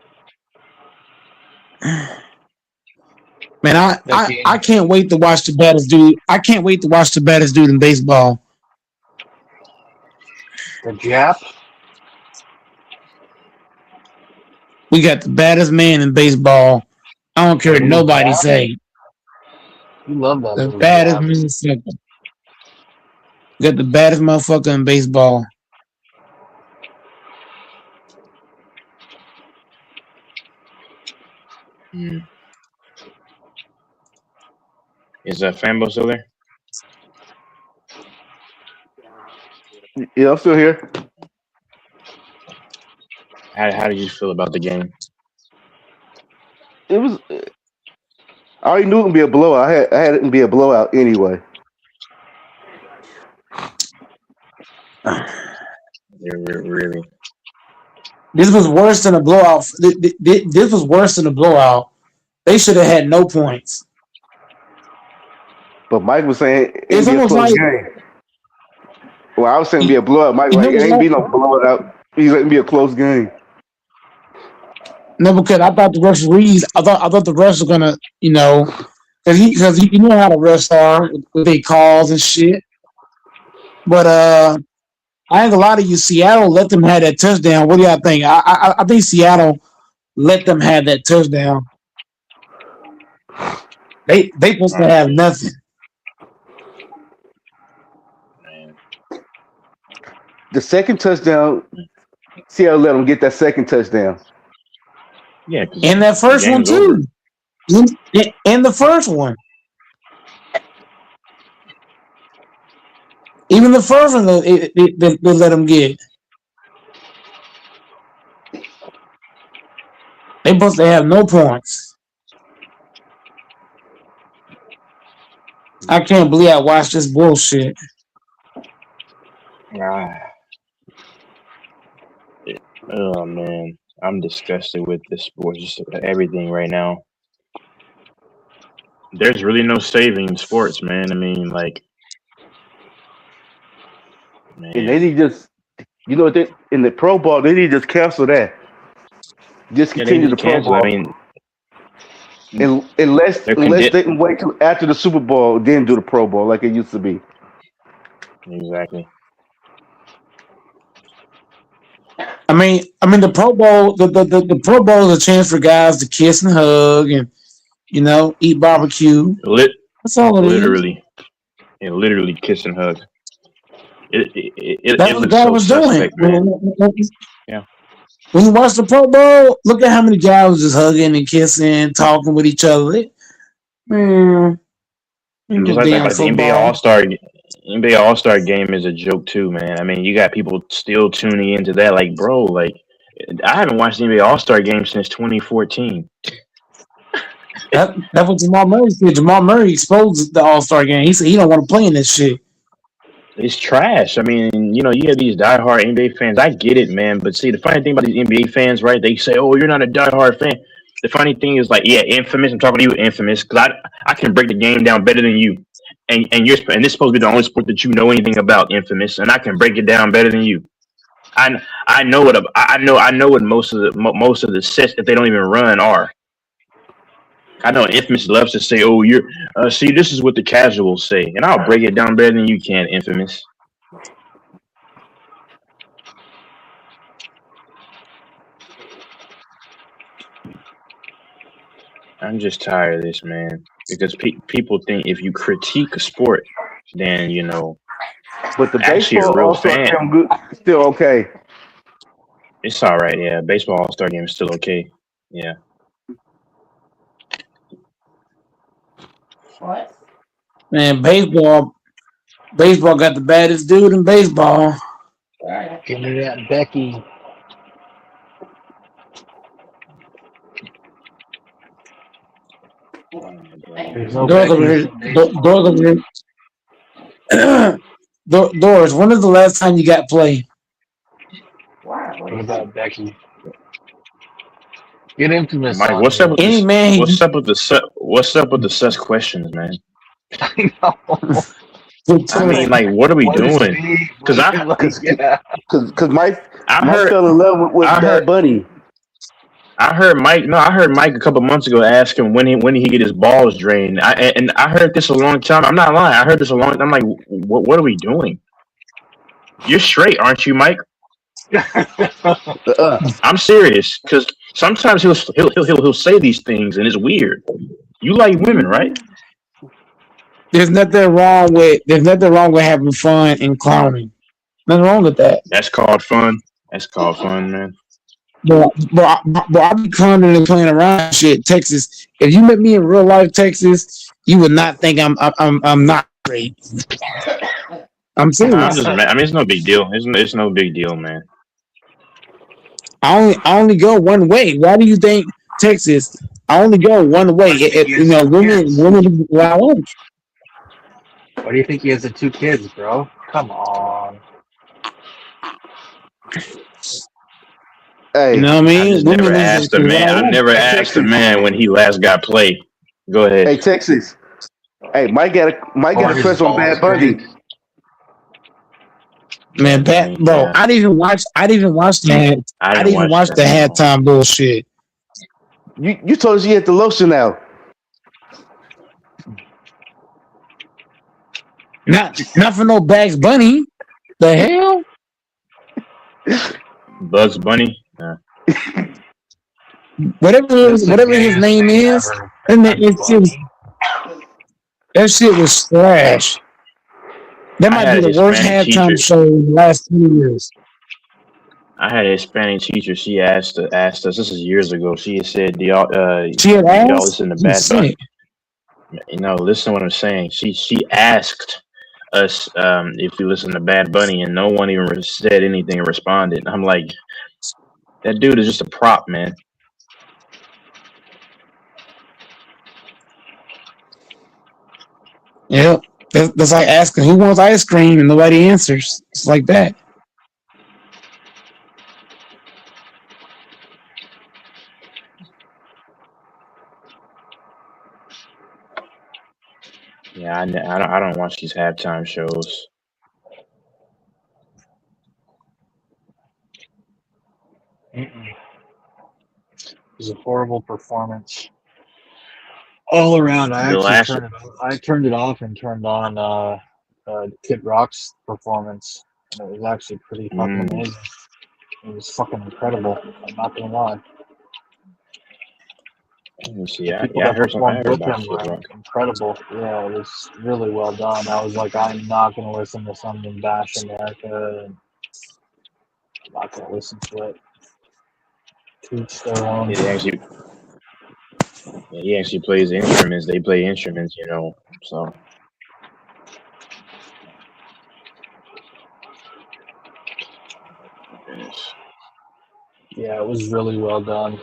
Man, I can't wait to watch the baddest dude. I can't wait to watch the baddest dude in baseball. The Jap? We got the baddest man in baseball. I don't care what nobody say. You love that The little baddest Jap. motherfucker. We got the baddest motherfucker in baseball. is Fambo still there? Yeah, I'm still here. How did you feel about the game? It was. I already knew it would be a blowout. I had it to be a blowout anyway. Really? This was worse than a blowout. This was worse than a blowout. They should have had no points. But Mike was saying It's it'd be a almost close like game. Well, I was saying it'd be a blowout. Mike like it it was ain't like be no blowout. He's letting be a close game. no, because I thought the referees. I thought the refs were gonna, because you know how the refs are with their calls and shit. But I ain't gonna lie to you. Seattle let them have that touchdown. What do y'all think? I think Seattle let them have that touchdown. They supposed to have nothing. Man. The second touchdown, Seattle let them get that second touchdown. Yeah, 'cause And that the first one game's over. too. And the first one. Even the first one, they let them get. They supposed to have no points. I can't believe I watched this bullshit. Oh man, I'm disgusted with this sport, just everything right now. There's really no saving sports, man. I mean, like, And they man, need just, they in the Pro Bowl, they need to just cancel that. Just yeah, they continue need the to Pro cancel. I Bowl. mean, Unless they're they can wait till after the Super Bowl, then do the Pro Bowl like it used to be. exactly. I mean, the Pro Bowl, the Pro Bowl is a chance for guys to kiss and hug and eat barbecue. That's all it is. Literally kiss and hug. It That's what looks God so was doing. suspect, man. Yeah. When you watch the Pro Bowl, look at how many guys was just hugging and kissing, talking with each other. Man, Just like the NBA All Star game is a joke too, man. I mean, you got people still tuning into that. Like, bro, like I haven't watched the NBA All Star game since 2014. That's what Jamal Murray said. Jamal Murray exposed the All Star game. He said he don't want to play in this shit. It's trash. I mean, you have these diehard NBA fans. I get it, man. But see, the funny thing about these NBA fans, right? They say, "Oh, you're not a diehard fan." The funny thing is, like, yeah, Infamous. I'm talking to you, Infamous, because I can break the game down better than you, and this is supposed to be the only sport that you know anything about, Infamous, and I can break it down better than you. I know what most of the sets that they don't even run are. I know Infamous loves to say, "Oh, you're see, this is what the casuals say," and I'll break it down better than you can, Infamous. I'm just tired of this, man, because people think if you critique a sport, then But the actually a baseball real All-Star fan. game good, still okay. It's all right, yeah. Baseball All-Star game is still okay, yeah. What? Man, baseball got the baddest dude in baseball. Right. Give me that Becky. There's no Doors over Becky here. in baseball. Doors over here. Doors, when is the last time you got play? Wow. What about Becky? Get Infamous Mike, on what's up here. with Any this? man, What's up with the sus questions, man? I know. I mean, like, what are we What is doing? Steve? Because Yeah. Because Mike I heard fell in love with I Bad heard Bunny. I heard Mike. No, I heard Mike a couple months ago ask him when he get his balls drained. I heard this a long time. I'm not lying. I heard this a long. I'm like, what are we doing? You're straight, aren't you, Mike? I'm serious. Because sometimes he'll say these things and it's weird. You like women, right? there's nothing wrong with having fun and clowning. Nothing wrong with that. That's called fun. That's called fun, man. But I be clowning and playing around and shit. Texas. If you met me in real life, Texas, you would not think I'm not great. I'm I'm serious. just. I mean, it's no big deal. It's no big deal, man. I only go one way. Why do you think Texas? I only go one way. Women. Well, I won't. Why do you think he has the 2 kids, bro? Come on. Hey, You know what I I mean? just Women never is asked a what man. I I want. never hey, asked a Texas. man when he last got played. Go ahead. Hey, Texas. Hey, Mike got a Or his crush on balls Bad Bunny. drink. Man, Bad Bunny. bro, Yeah, I didn't even watch I I didn't didn't even watch watch that. the No. halftime bullshit. You told us you had the lotion now. Not for no Bags Bunny. The hell? Bugs Bunny. Yeah. That's the Whatever his gayest name name is, ever. and Bugs Bunny. that shit was trash. That I might had be a the worst Hispanic teacher. halftime show in the last 20 years. I had a Hispanic teacher. She asked us. This is years ago. She had said, She had do y'all ass? listen to She's Bad Bunny?" sick. Listen to what I'm saying. She asked us if we listen to Bad Bunny, and no one even said anything and responded. I'm like, that dude is just a prop, man. Yep. That's like asking who wants ice cream and nobody answers. It's like that. Yeah, I don't watch these halftime shows. Mm-mm. It was a horrible performance all around. The last I turned it off and turned on Kid Rock's performance, and it was actually pretty fucking mm, amazing. It was fucking incredible. I'm not gonna lie. let me see. The people Yeah, that I performed heard with about him Kid were Rock. incredible. Yeah, it was really well done. I was like, I'm not gonna listen to something bash America. And I'm not gonna listen to it. To each their own. He actually plays instruments. They play instruments, So yes. Yeah, it was really well done.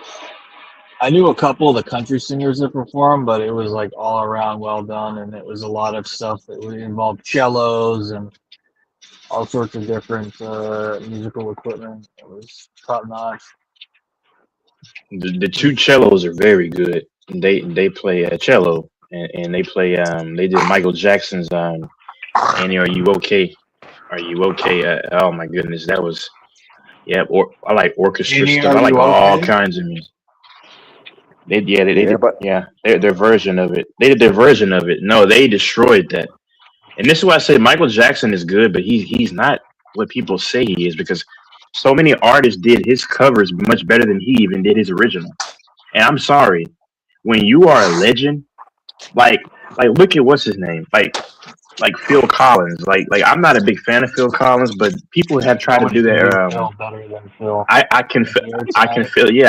I knew a couple of the country singers that performed, but it was like all around well done, and it was a lot of stuff that would involve cellos and all sorts of different musical equipment. It was top notch. The two cellos are very good. They play cello, and they did Michael Jackson's Annie, are you okay? Are you okay? Oh my goodness, that was, yeah. I like orchestra Annie, stuff. are I like you all okay? kinds of music. They Yeah, did, but yeah, their version of it. They did their version of it. No, they destroyed that. And this is why I say Michael Jackson is good, but he's not what people say he is, because so many artists did his covers much better than he even did his original. And I'm sorry, when you are a legend, like look at what's his name, like Phil Collins. Like I'm not a big fan of Phil Collins, but people have tried to Nobody do can that. do Phil better than Phil. I can Have you heard tonight?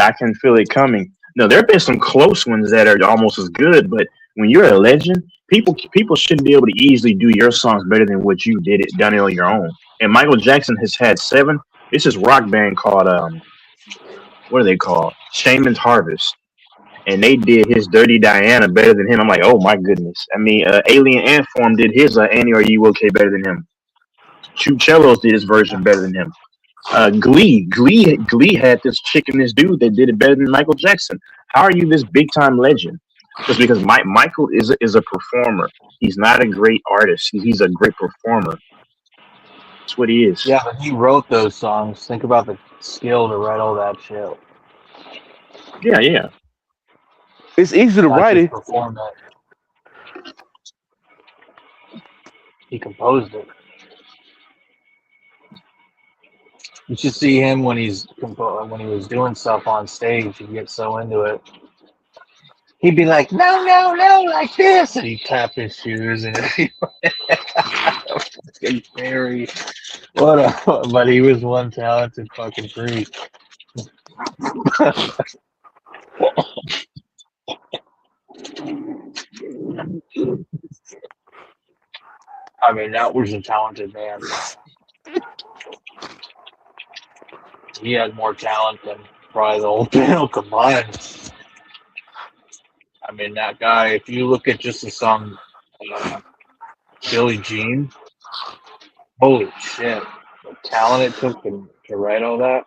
I can feel it coming. No, there have been some close ones that are almost as good, but when you're a legend, people shouldn't be able to easily do your songs better than what you done it on your own. And Michael Jackson has had seven. It's this rock band called what are they called? Shaman's Harvest, and they did his Dirty Diana better than him. I'm like, oh my goodness. I mean, Alien Ant Farm did his Annie, are you okay better than him. Two Cellos did his version better than him. Glee had this chick and this dude that did it better than Michael Jackson. How are you this big time legend? Just because Michael is a performer. He's not a great artist. He's a great performer. That's what he is. Yeah, but he wrote those songs. Think about the skill to write all that shit. Yeah, yeah. it's easy to Not write just it. perform it. He composed it. You should see him when when he was doing stuff on stage. He'd get so into it. He'd be like, no, no, no, like this, and he'd tap his shoes and fucking Barry. What a, but he was one talented fucking freak. I mean, that was a talented man. He had more talent than probably the whole panel combined. I mean, that guy, if you look at just the song Billie Jean, holy shit. The talent it took to write all that.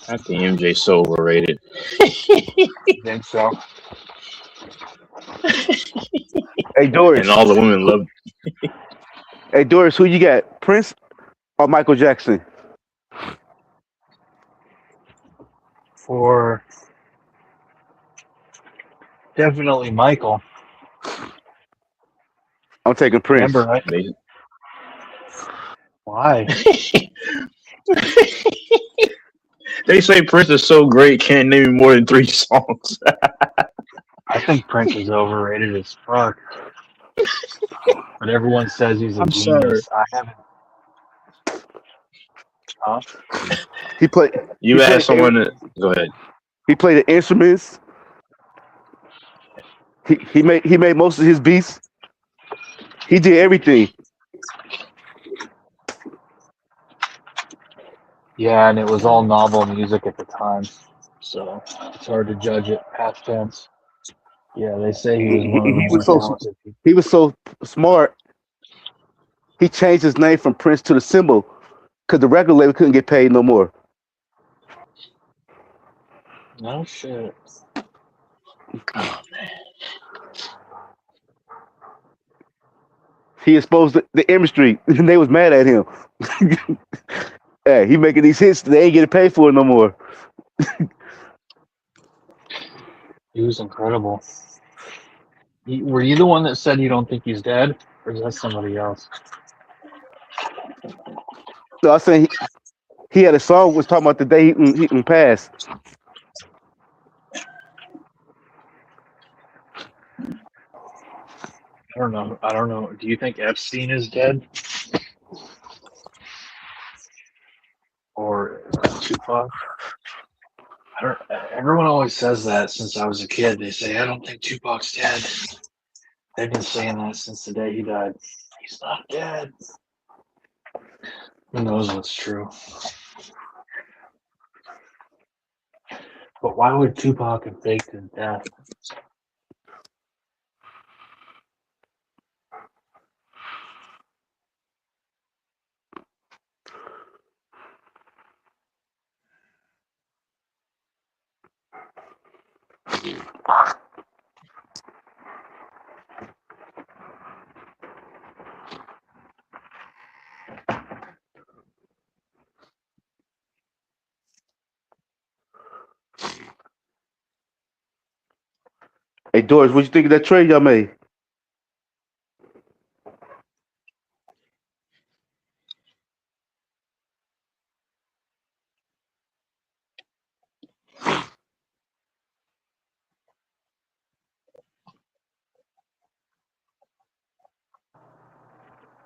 I think MJ's so overrated. think so. Hey Doris. And all the women love. Hey Doris, who you got? Prince or Michael Jackson? For definitely Michael. I'm taking Prince. Remember, They, why? they say Prince is so great, can't name more than 3 songs. I think Prince is overrated as fuck. But everyone says he's a I'm sorry. genius. I haven't. Huh? He played. You he ask played, someone to go ahead. He played the instruments. He made most of his beats. He did everything. Yeah, and it was all novel music at the time, so it's hard to judge it past tense. Yeah, they say he was one of the He more was so talented people. he was so smart. He changed his name from Prince to the symbol because the record label couldn't get paid no more. No shit. He exposed the industry, and they was mad at him. Hey, he making these hits, they ain't getting paid for it no more. He was incredible. Were you the one that said you don't think he's dead, or is that somebody else? So I was saying he had a song was talking about the day he can pass. I don't know. I don't know. Do you think Epstein is dead, or Tupac? I don't. Everyone always says that since I was a kid. They say I don't think Tupac's dead. They've been saying that since the day he died. He's not dead. Who knows what's true? But why would Tupac have faked his death? Hey Doris, what you think of that trade y'all made?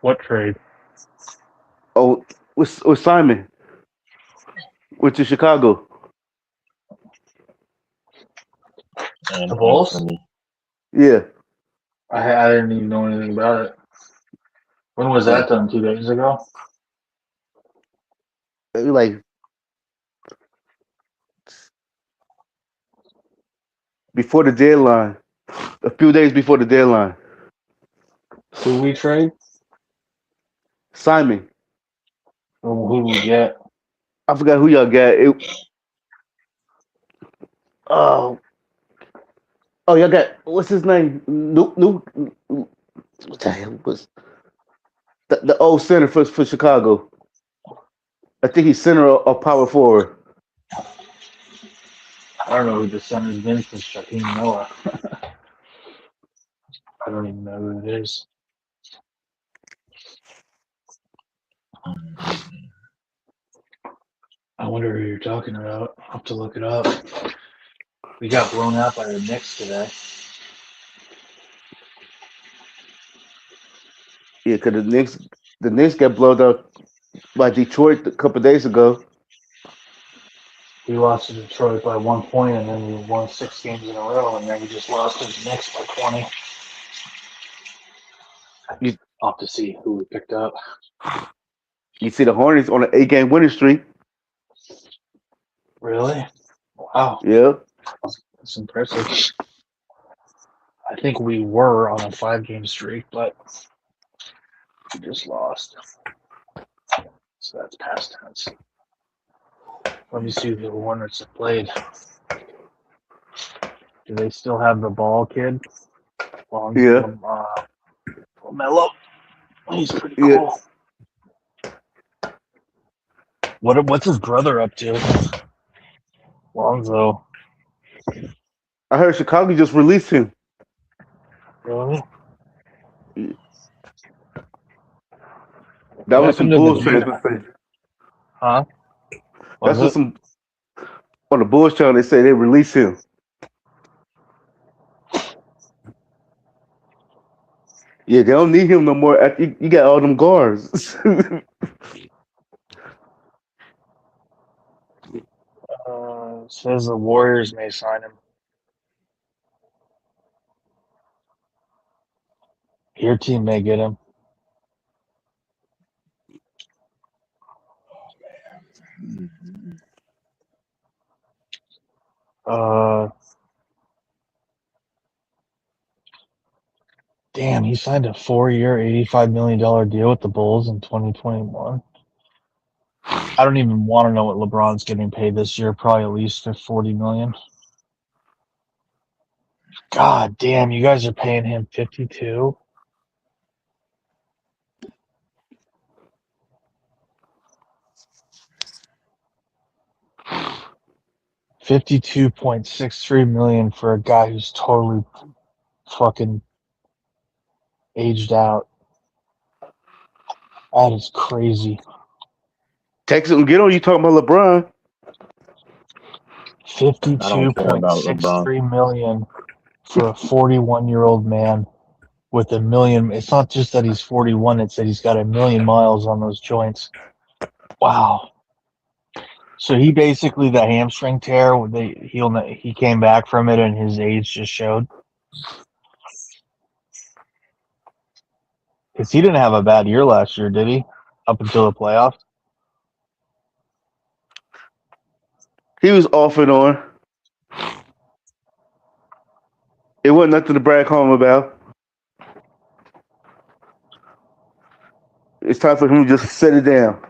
What trade? Oh, with Simon, went to Chicago. And The Bulls? Yeah. I didn't even know anything about it. When was that done? 2 days ago? Like before the deadline, a few days before the deadline. Who we trade? Simon, Who we get? I forgot who y'all got. Oh, y'all got what's his name? What the hell was the old center for Chicago? I think he's center or power forward. I don't know who the center's been since Shaquem Noah. I don't even know who it is. I wonder who you're talking about. I'll have to look it up. We got blown out by the Knicks today. Yeah, because the Knicks got blown out by Detroit a couple days ago. We lost to Detroit by 1 point, and then we won 6 games in a row, and then we just lost to the Knicks by 20. I'll have to see who we picked up. You see the Hornets on an 8-game winning streak. Really? Wow, Yeah. that's impressive. I think we were on a 5-game streak, but we just lost. So that's past tense. Let me see who the Hornets have played. Do they still have the ball kid? Yeah. LaMelo. He's pretty Yeah. cool. What's his brother up to? Lonzo. I heard Chicago just released him. Really? That What was some happened to the Bulls dude? fans. Huh? That's Was what it? some on the Bulls channel they say they released him. Yeah, they don't need him no more. You got all them guards. Says the Warriors may sign him. Your team may get him. Damn, he signed a 4-year, $85 million deal with the Bulls in 2021. I don't even want to know what LeBron's getting paid this year. Probably at least $40 million. God damn, you guys are paying him 52. $52.63 million for a guy who's totally fucking aged out. That is crazy. Text him, get on. You talking about LeBron? I don't care about LeBron. $52.63 million for a 41-year-old man with a million. It's not just that he's 41; it's that he's got a million miles on those joints. Wow. So he basically the hamstring tear. He came back from it, and his age just showed. Because he didn't have a bad year last year, did he? Up until the playoffs. He was off and on. It wasn't nothing to brag home about. It's time for him to just set it down.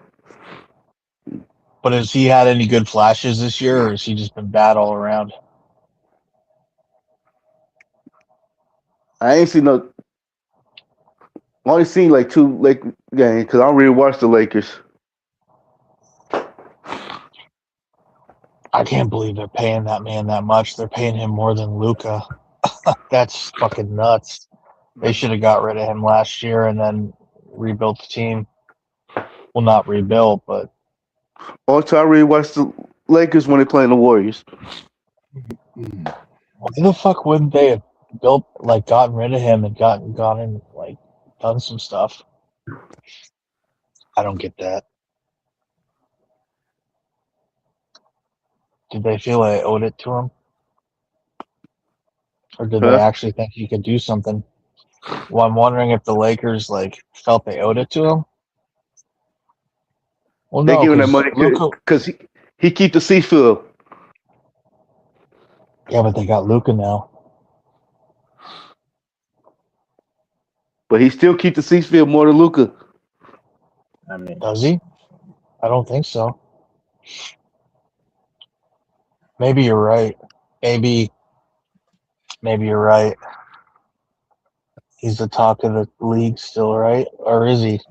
But has he had any good flashes this year, or has he just been bad all around? I ain't seen no. I only seen like 2 Lake games because I don't really watch the Lakers. I can't believe they're paying that man that much. They're paying him more than Luka. That's fucking nuts. They should have got rid of him last year and then rebuilt the team. Well, not rebuilt, but All time I really watch the Lakers when they playing the Warriors. why the fuck wouldn't they have gotten rid of him and gotten done some stuff? I don't get that. Did they feel they owed it to him? Or did they Huh? actually think he could do something? Well, I'm wondering if the Lakers felt they owed it to him. Well, They no, giving that because money Luka. because he keep the seafood. Yeah, but they got Luka now. But he still keep the seafood more than Luka. I mean, Does he? I don't think so. Maybe you're right. Maybe you're right. He's the talk of the league still, right? Or is he?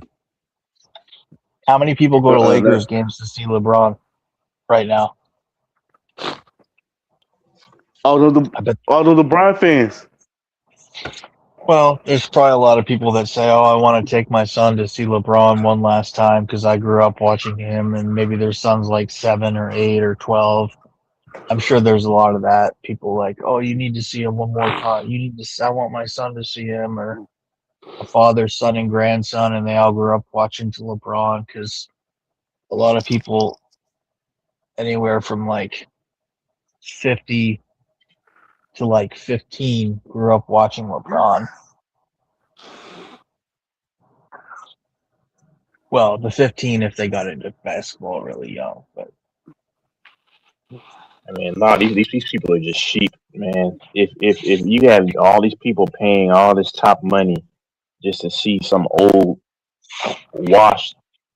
How many people go to Lakers games to see LeBron right now? All of I bet. the Brian fans. Well, there's probably a lot of people that say, "Oh, I want to take my son to see LeBron one last time because I grew up watching him," and maybe their son's like 7 or 8 or 12. I'm sure there's a lot of that. People like, "Oh, you need to see him one more time. I want my son to see him," or a father, son, and grandson, and they all grew up watching to LeBron because a lot of people, anywhere from 50 to 15, grew up watching LeBron. Well, the 15 if they got into basketball really young, but I mean, a lot of these people are just sheep, man. If you have all these people paying all this top money just to see some old wash,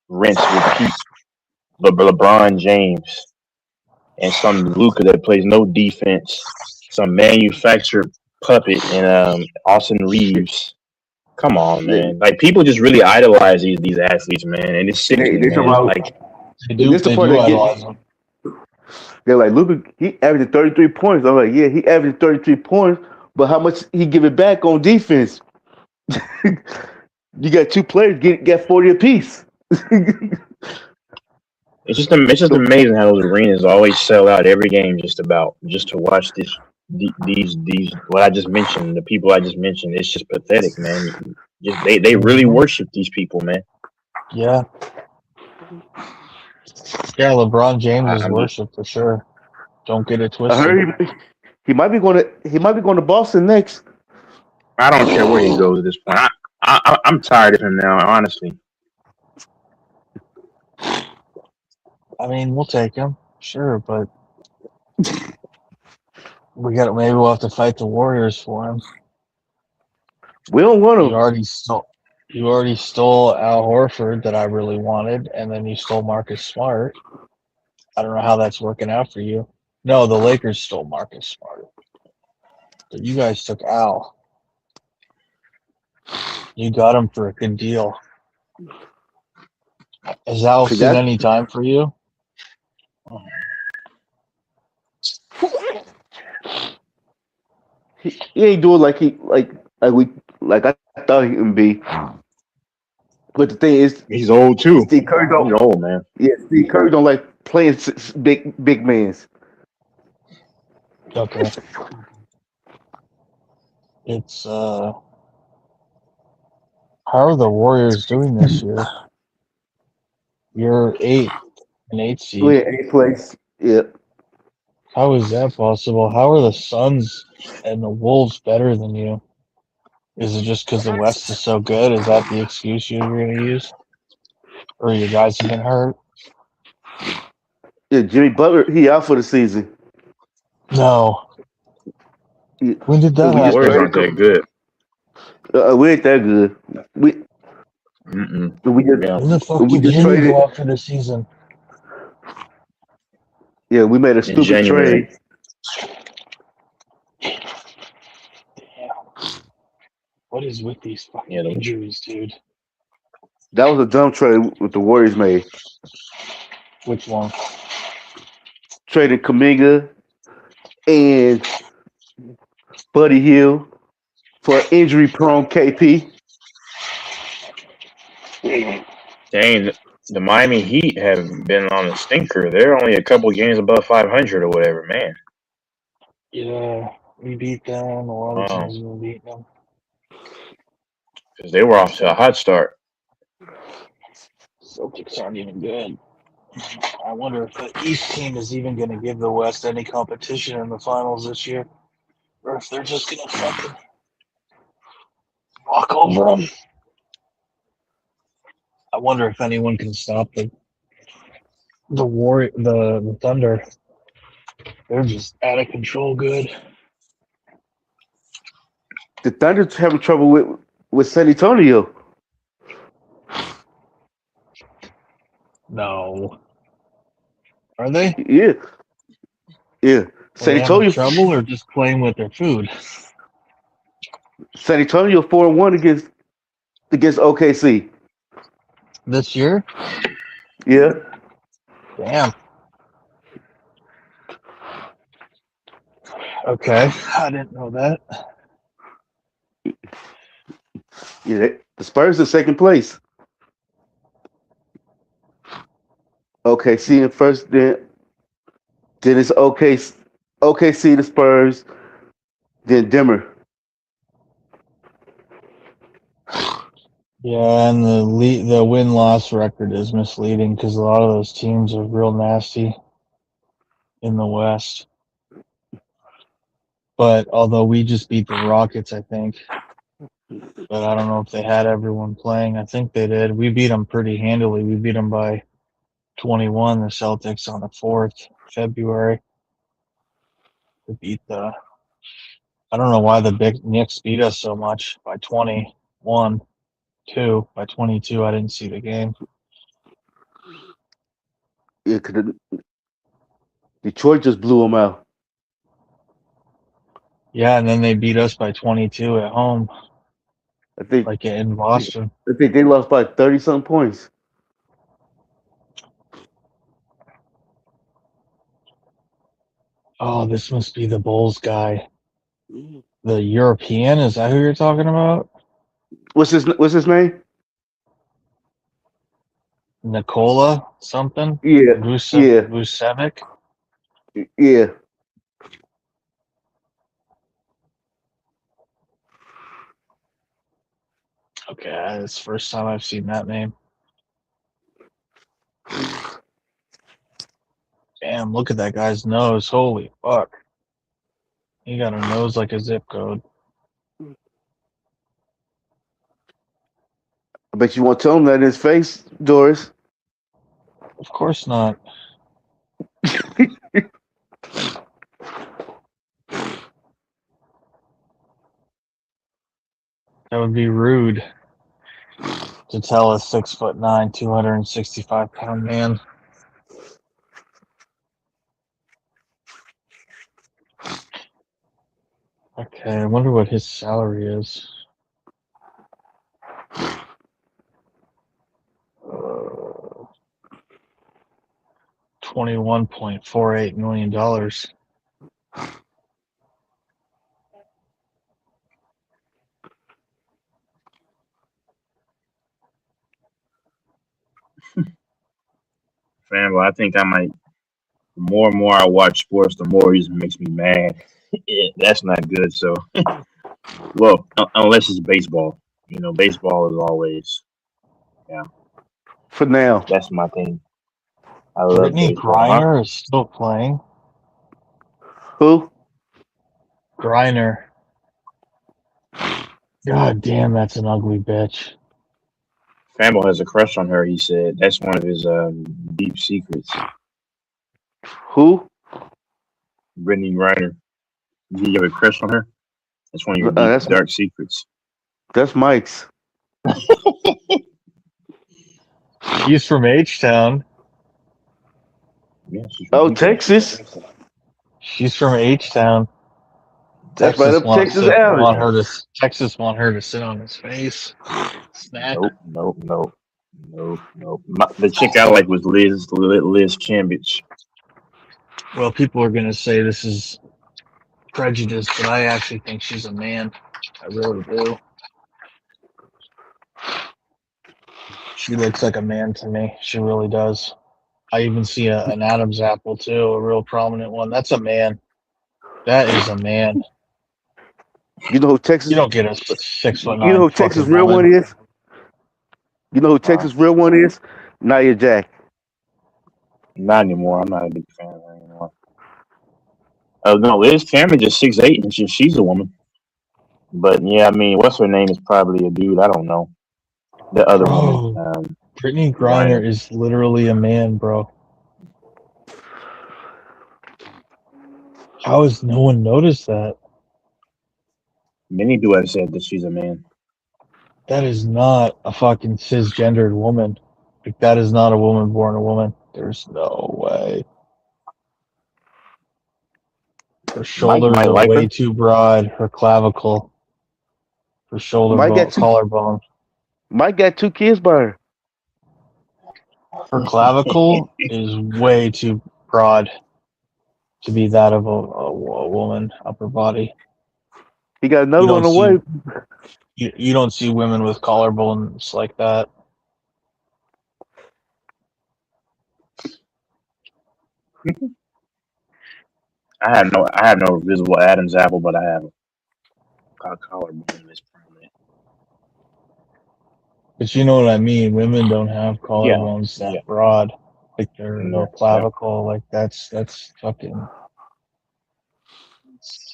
rinse, repeat LeBron James, and some Luka that plays no defense, some manufactured puppet, and Austin Reeves. Come on, Yeah, man! Like people just really idolize these athletes, man, and it's sickening, they talking man. It's about like this the They part do that get idolize him. they're like Luka. He averaged 33 points. I'm like, yeah, he averaged 33 points, but how much he give it back on defense? You got two players get 40 apiece. it's just amazing how those arenas always sell out every game, just to watch these what I just mentioned, the people I just mentioned. It's just pathetic, man. Just they really Mhm. worship these people, man. Yeah. Yeah, LeBron James is I'm just worship for sure. Don't get it I twisted. heard he might be going to Boston next. I don't care where he goes at this point. I'm tired of him now, honestly. I mean, we'll take him, sure, but maybe we'll have to fight the Warriors for him. We don't want You him. already stole Al Horford that I really wanted, and then you stole Marcus Smart. I don't know how that's working out for you. No, the Lakers stole Marcus Smart. But you guys took Al. You got him for a good deal. Has Al Cause seen that's any time for you? he ain't doing like I thought he would be. But the thing is, He's old too. Steve Curry He's don't. old, man. Yeah, Steve Curry don't like playing big mans. Okay. It's how are the Warriors doing this year? You're an eight seed. We're in eighth place. Yeah, How is that possible? How are the Suns and the Wolves better than you? Is it just because the West is so good? Is that the excuse you're going to use? Or your guys have been hurt? yeah. Jimmy Butler, he out for the season. No. He- When did that we The just Warriors happen? aren't traded that him. good. We ain't that good. We Mm-mm. we just Yeah. When the fuck we did just Jimmy traded. go out for the season? Yeah, we made a In stupid January. trade. What is with these Yeah, fucking injuries, dude? That was a dumb trade with the Warriors made. Which one? Trading Kaminga and Buddy Hill for injury-prone KP. dang, the Miami Heat have been on a stinker. They're only a couple games above 500 or whatever, man. Yeah, we beat them. A lot of teams have been beating them. Because they were off to a hot start. Celtics aren't even good. I wonder if the East team is even going to give the West any competition in the finals this year, or if they're just going to fucking walk over them. I wonder if anyone can stop the Thunder. They're just out of control. Good. The Thunder's having trouble with San Antonio. No, are they? Yeah, yeah. Are San they having Antonio, trouble or just playing with their food? San Antonio 4-1 against OKC. This year? Yeah, Damn. Okay, I didn't know that. yeah. The Spurs in second place. OKC in first. Then it's OKC, the Spurs, then Denver. Yeah, and the win loss record is misleading because a lot of those teams are real nasty in the West. But although we just beat the Rockets, I think. But I don't know if they had everyone playing. I think they did. We beat them pretty handily. We beat them by 21. The Celtics on the 4th February. We beat the. I don't know why the big Knicks beat us so much by 21. By 22. I didn't see the game. Yeah, Detroit just blew them out. Yeah, and then they beat us by 22 at home, I think like in Boston. they lost by 30-something points. Oh, this must be the Bulls guy. The European, is that who you're talking about? What's his name? Nikola something? Yeah, yeah, Vucevic? yeah. Okay, it's the first time I've seen that name. Damn, look at that guy's nose. Holy fuck. He got a nose like a zip code. I bet you won't tell him that in his face, Doris. Of course not. That would be rude to tell a 6'9", 265-pound man. Okay, I wonder what his salary is. 21.48 million dollars. Fan, I think I might. The more and more I watch sports, the more it just makes me mad. That's not good. So, well, unless it's baseball. You know, baseball is always. Yeah, For now. that's my thing. I love Brittany baseball. Griner is still playing. Who? Griner. God damn, that's an ugly bitch. Fanball has a crush on her. He said that's one of his deep secrets. Who? Brittany Griner. Do you have a crush on her? That's one of your That's dark secrets. that's Mike's. He's from H-Town. Yeah, she's Oh, from Texas. She's from H-Town. That's right up Texas Alley. Texas want her to sit on his face. Snap. Nope. The chick I like was Liz Cambridge. Well, people are gonna say this is prejudice, but I actually think she's a man. I really do. She looks like a man to me. She really does. I even see an Adam's apple too, a real prominent one. That's a man. That is a man. You know who Texas? You don't get a 6'9" You know who Texas fucking real woman. one is? You know who Texas real one is? Nia Jack. Not anymore. I'm not a big fan of her anymore. Oh no, Liz Cambridge is 6'8", and she's a woman. But yeah, I mean, what's her name is probably a dude. I don't know. The other woman. Bro, Brittany Griner is literally a man, bro. How has no one noticed that? Many do have said that she's a man. That is not a fucking cisgendered woman. Like, that is not a woman born a woman. There's no way. Her shoulders Mike are like way her. too broad. Her clavicle. Her collarbone. Mike got 2 kids by her. Her clavicle is way too broad to be that of a woman upper body. He got another one away. You don't see women with collarbones like that. I have no visible Adam's apple, but I have a collarbone that's prominent. But you know what I mean. Women don't have collarbones that broad, like their clavicle. Like that's fucking.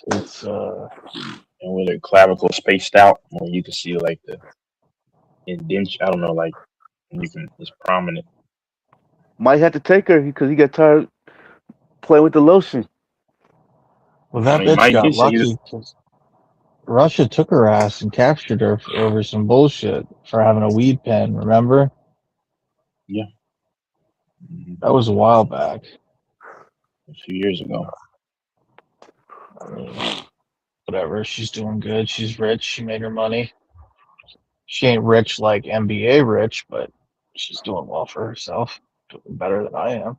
It's and with her clavicle spaced out, where you can see like the indentation. I don't know, like it's prominent. Might have to take her because he got tired playing with the lotion. Well, that bitch got lucky. Russia took her ass and captured her over some bullshit for having a weed pen. Remember? Yeah. That was a while back. a few years ago. I mean, whatever. She's doing good. She's rich. She made her money. She ain't rich like NBA rich, but she's doing well for herself. Doing better than I am.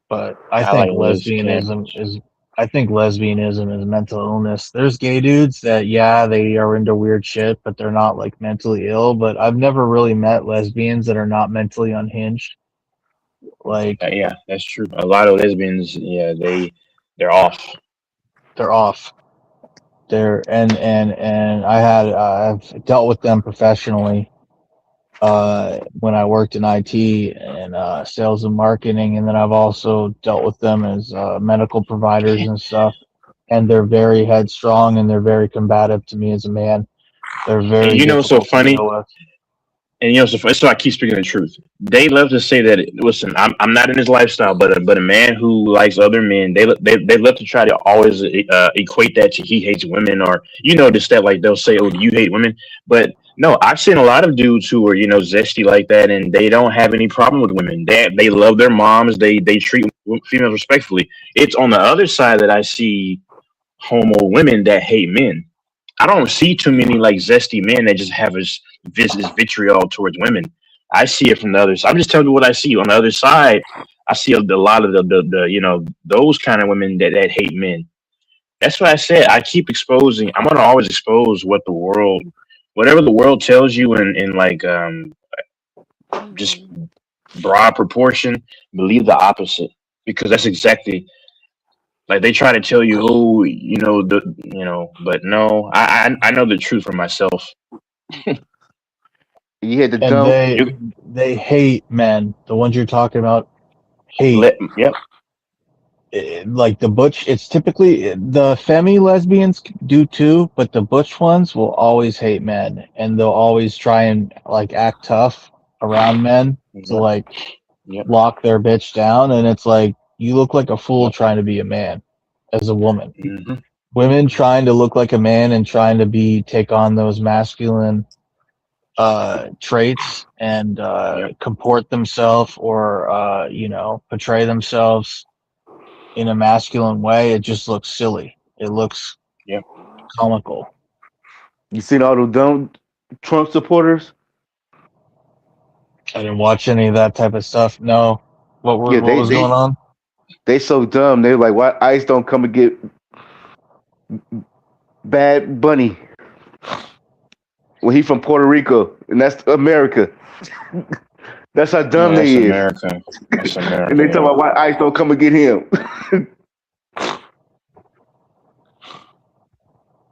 But I like Liz Cambage. I think lesbianism is mental illness. There's gay dudes that yeah, they are into weird shit, but they're not like mentally ill. But I've never really met lesbians that are not mentally unhinged. Like Yeah, that's true. A lot of lesbians, yeah, they're off. they're off. They're and I've dealt with them professionally when I worked in IT and sales and marketing, and then I've also dealt with them as medical providers and stuff. And they're very headstrong and they're very combative to me as a man. They're And very you know what's so difficult to funny? deal with. And you know, so I keep speaking the truth. They love to say that. Listen, I'm not in his lifestyle, but a man who likes other men, they love to try to always equate that to he hates women, or you know, just that like they'll say, "Oh, do you hate women?" But no, I've seen a lot of dudes who are zesty like that, and they don't have any problem with women. They love their moms. They treat females respectfully. It's on the other side that I see homo women that hate men. I don't see too many like zesty men that just have this vitriol towards women. I see it from the other side. I'm just telling you what I see. On the other side, I see a lot of the those kind of women that hate men. That's what I said. I keep exposing. I'm gonna always expose whatever the world tells you in like just broad proportion. Believe the opposite because that's exactly like they try to tell you, oh, but no, I know the truth for myself. You had the And dumb. they hate men. The ones you're talking about hate. Yep. Like the butch, it's typically the femi lesbians do too, but the butch ones will always hate men, and they'll always try and like act tough around men to Yep. like Yep. lock their bitch down. And it's like you look like a fool Yep. trying to be a man as a woman. Hmm. Women trying to look like a man and trying to take on those masculine traits and Yep. comport themselves or portray themselves in a masculine way. It just looks silly. It looks Yep. comical. You seen all those dumb Trump supporters? I didn't watch any of that type of stuff. No. Yeah, What was going on? they so dumb. They're like, why ICE don't come and get Bad Bunny when he from Puerto Rico and that's America. That's how dumb That's they is. America. That's America. And they talk about why ICE don't come and get him.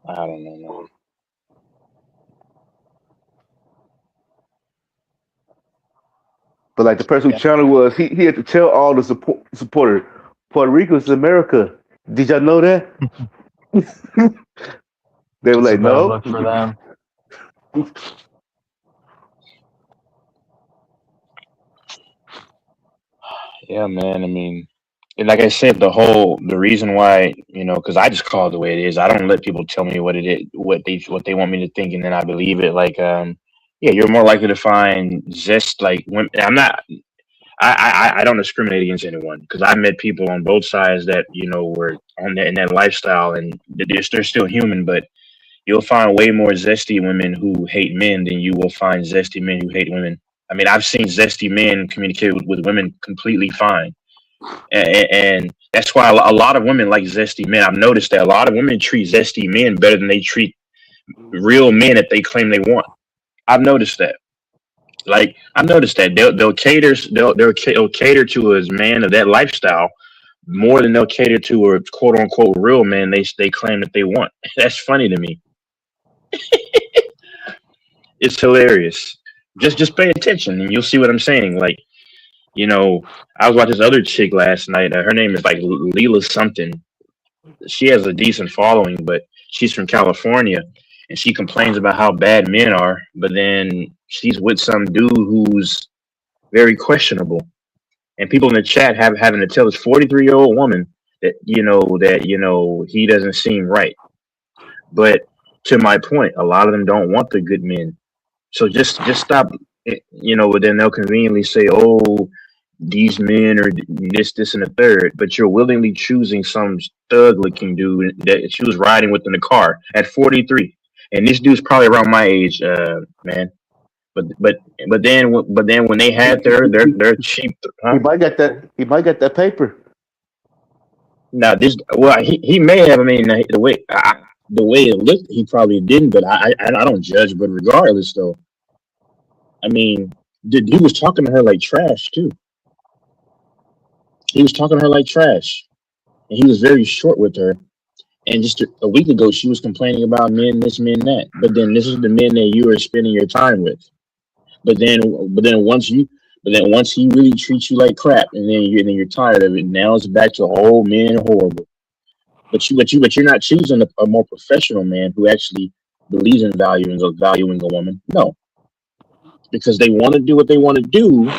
I don't know, man. But like the person who channel was, he had to tell all the supporters, Puerto Rico is America. Did y'all know that? They were It's a like, bad no. look for them. Yeah, man. I mean, and like I said, the reason why, because I just call it the way it is. I don't let people tell me what it is, what they want me to think, and then I believe it. Like, yeah, you're more likely to find zest. Like, when I'm not, I don't discriminate against anyone because I met people on both sides that were on that in that lifestyle, and they're still human, but you'll find way more zesty women who hate men than you will find zesty men who hate women. I mean, I've seen zesty men communicate with women completely fine. And that's why a lot of women like zesty men. I've noticed that a lot of women treat zesty men better than they treat real men that they claim they want. I've noticed that. Like I've noticed that they'll cater to a man of that lifestyle more than they'll cater to a quote unquote real man they claim that they want. That's funny to me. It's hilarious. Just pay attention and you'll see what I'm saying. Like, I was watching this other chick last night. Her name is like Leela something. She has a decent following, but she's from California and she complains about how bad men are, but then she's with some dude who's very questionable. And people in the chat having to tell this 43-year-old woman that he doesn't seem right. But to my point, a lot of them don't want the good men. So just stop, but then they'll conveniently say, "Oh, these men are this, and the third, but you're willingly choosing some thug-looking dude that she was riding with in the car at 43, and this dude's probably around my age, man. But then when they had their cheap, He huh? might get that. He might get that paper. Now this, well, he may have. I mean, the way it looked, he probably didn't. But I don't judge. But regardless, though, I mean, the dude was talking to her like trash too. He was talking to her like trash, and he was very short with her. And just a week ago, she was complaining about men this, men that. But then this is the men that you are spending your time with. But then, but then once you, but then once he really treats you like crap, and then you're tired of it. Now it's back to whole men horrible. But you're not choosing a more professional man who actually believes in valuing a woman. No, because they want to do what they want to do,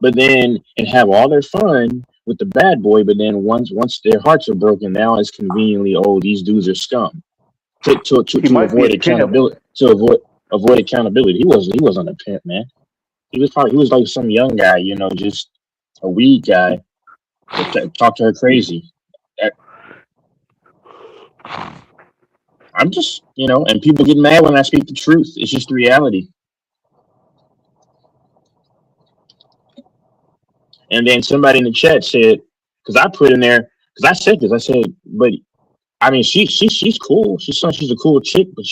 but then and have all their fun with the bad boy. But then once their hearts are broken, now it's conveniently, oh, these dudes are scum. He To might be avoid a pimp. accountability. Avoid accountability. He wasn't a pimp, man. He was like some young guy, just a weed guy that talked to her crazy. Uh, I'm just, and people get mad when I speak the truth. It's just the reality. And then somebody in the chat said, because I put in there, because I said this, I said, but I mean, she's cool. She's a cool chick, but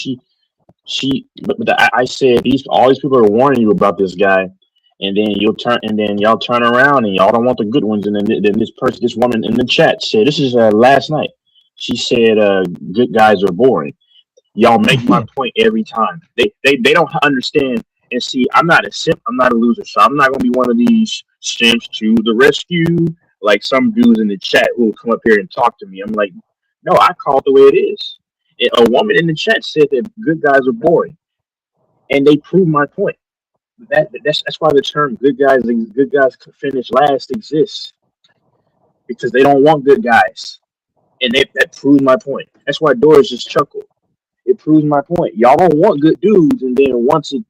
I said all these people are warning you about this guy, and then y'all turn around and y'all don't want the good ones, and then this woman in the chat said, this is last night. She said, good guys are boring. Y'all make my point every time. They don't understand. And see, I'm not a simp. I'm not a loser. So I'm not gonna be one of these simps to the rescue, like some dudes in the chat who will come up here and talk to me. I'm like, no, I call it the way it is. A woman in the chat said that good guys are boring, and they proved my point. That's why the term good guys finish last exists, because they don't want good guys, and that proved my point. That's why Doris just chuckled. It proves my point. Y'all don't want good dudes, and then once the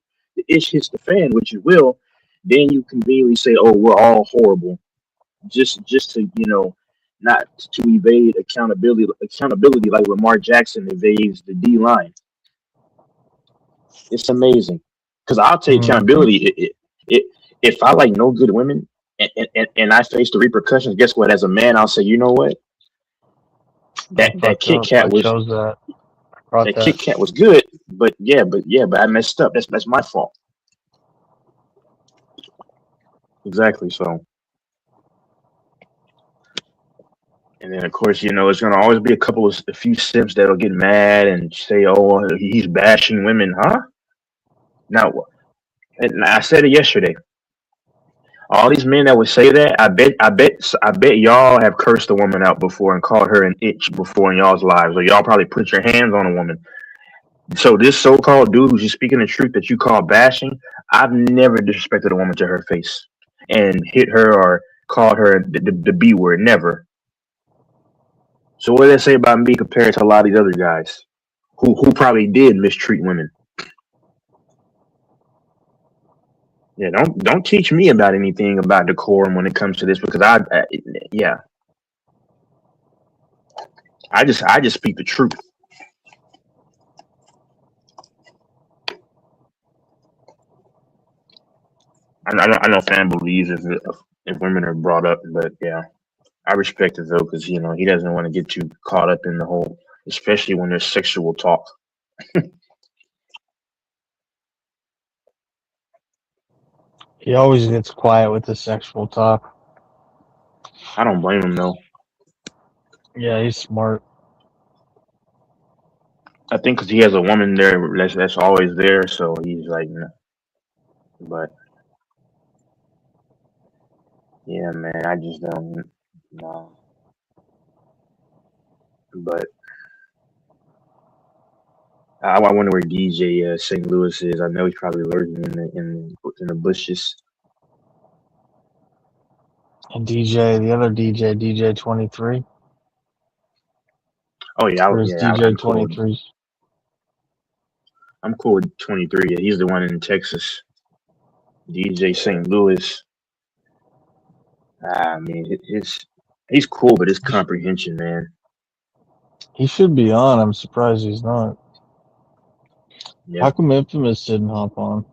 ish hits the fan, which it will, then you conveniently say, "Oh, we're all horrible," just to not to evade accountability like Lamar Jackson evades the D line. It's amazing because I'll take Mhm. accountability. If I like no good women and I face the repercussions, guess what? As a man, I'll say, you know what? I That fucked Kit up. Kat I was chose that. Brought that Kit that. Kat was good, but I messed up. That's my fault. Exactly. So, and then of course, it's gonna always be a few simps that'll get mad and say, "Oh, he's bashing women," huh? Now, and I said it yesterday. All these men that would say that, I bet y'all have cursed a woman out before and called her an itch before in y'all's lives, or y'all probably put your hands on a woman. So this so-called dude who's just speaking the truth that you call bashing, I've never disrespected a woman to her face and hit her or called her the B word. Never. So what do they say about me compared to a lot of these other guys who probably did mistreat women? Yeah, don't teach me about anything about decorum when it comes to this, because yeah, I just speak the truth. I know fan believes if women are brought up, but yeah, I respect it though, because he doesn't want to get too caught up in the whole, especially when there's sexual talk. He always gets quiet with the sexual talk. I don't blame him though. Yeah, he's smart. I think because he has a woman there that's always there, so he's like, "Nah." But yeah, man, I just don't know. But I wonder where DJ St. Louis is. I know he's probably lurking in the bushes. And DJ, the other DJ, DJ 23. Oh yeah, Where's yeah, DJ I'm cool. 23? I'm cool with 23. Yeah, he's the one in Texas. DJ St. Louis. I mean, he's cool, but his comprehension, man. He should be on. I'm surprised he's not. Yeah, How come Infamous didn't hop on?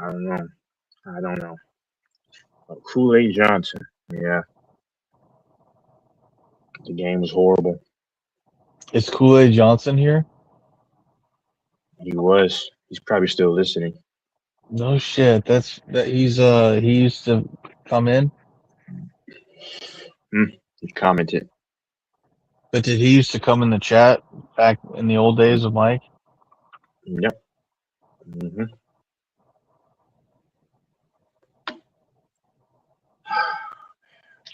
I don't know. I don't know. Kool-Aid Johnson. Yeah, the game was horrible. Is Kool-Aid Johnson here? He was. He's probably still listening. No shit. He used to come in, He commented. but did he used to come in the chat back in the old days of Mike? Yep. hmm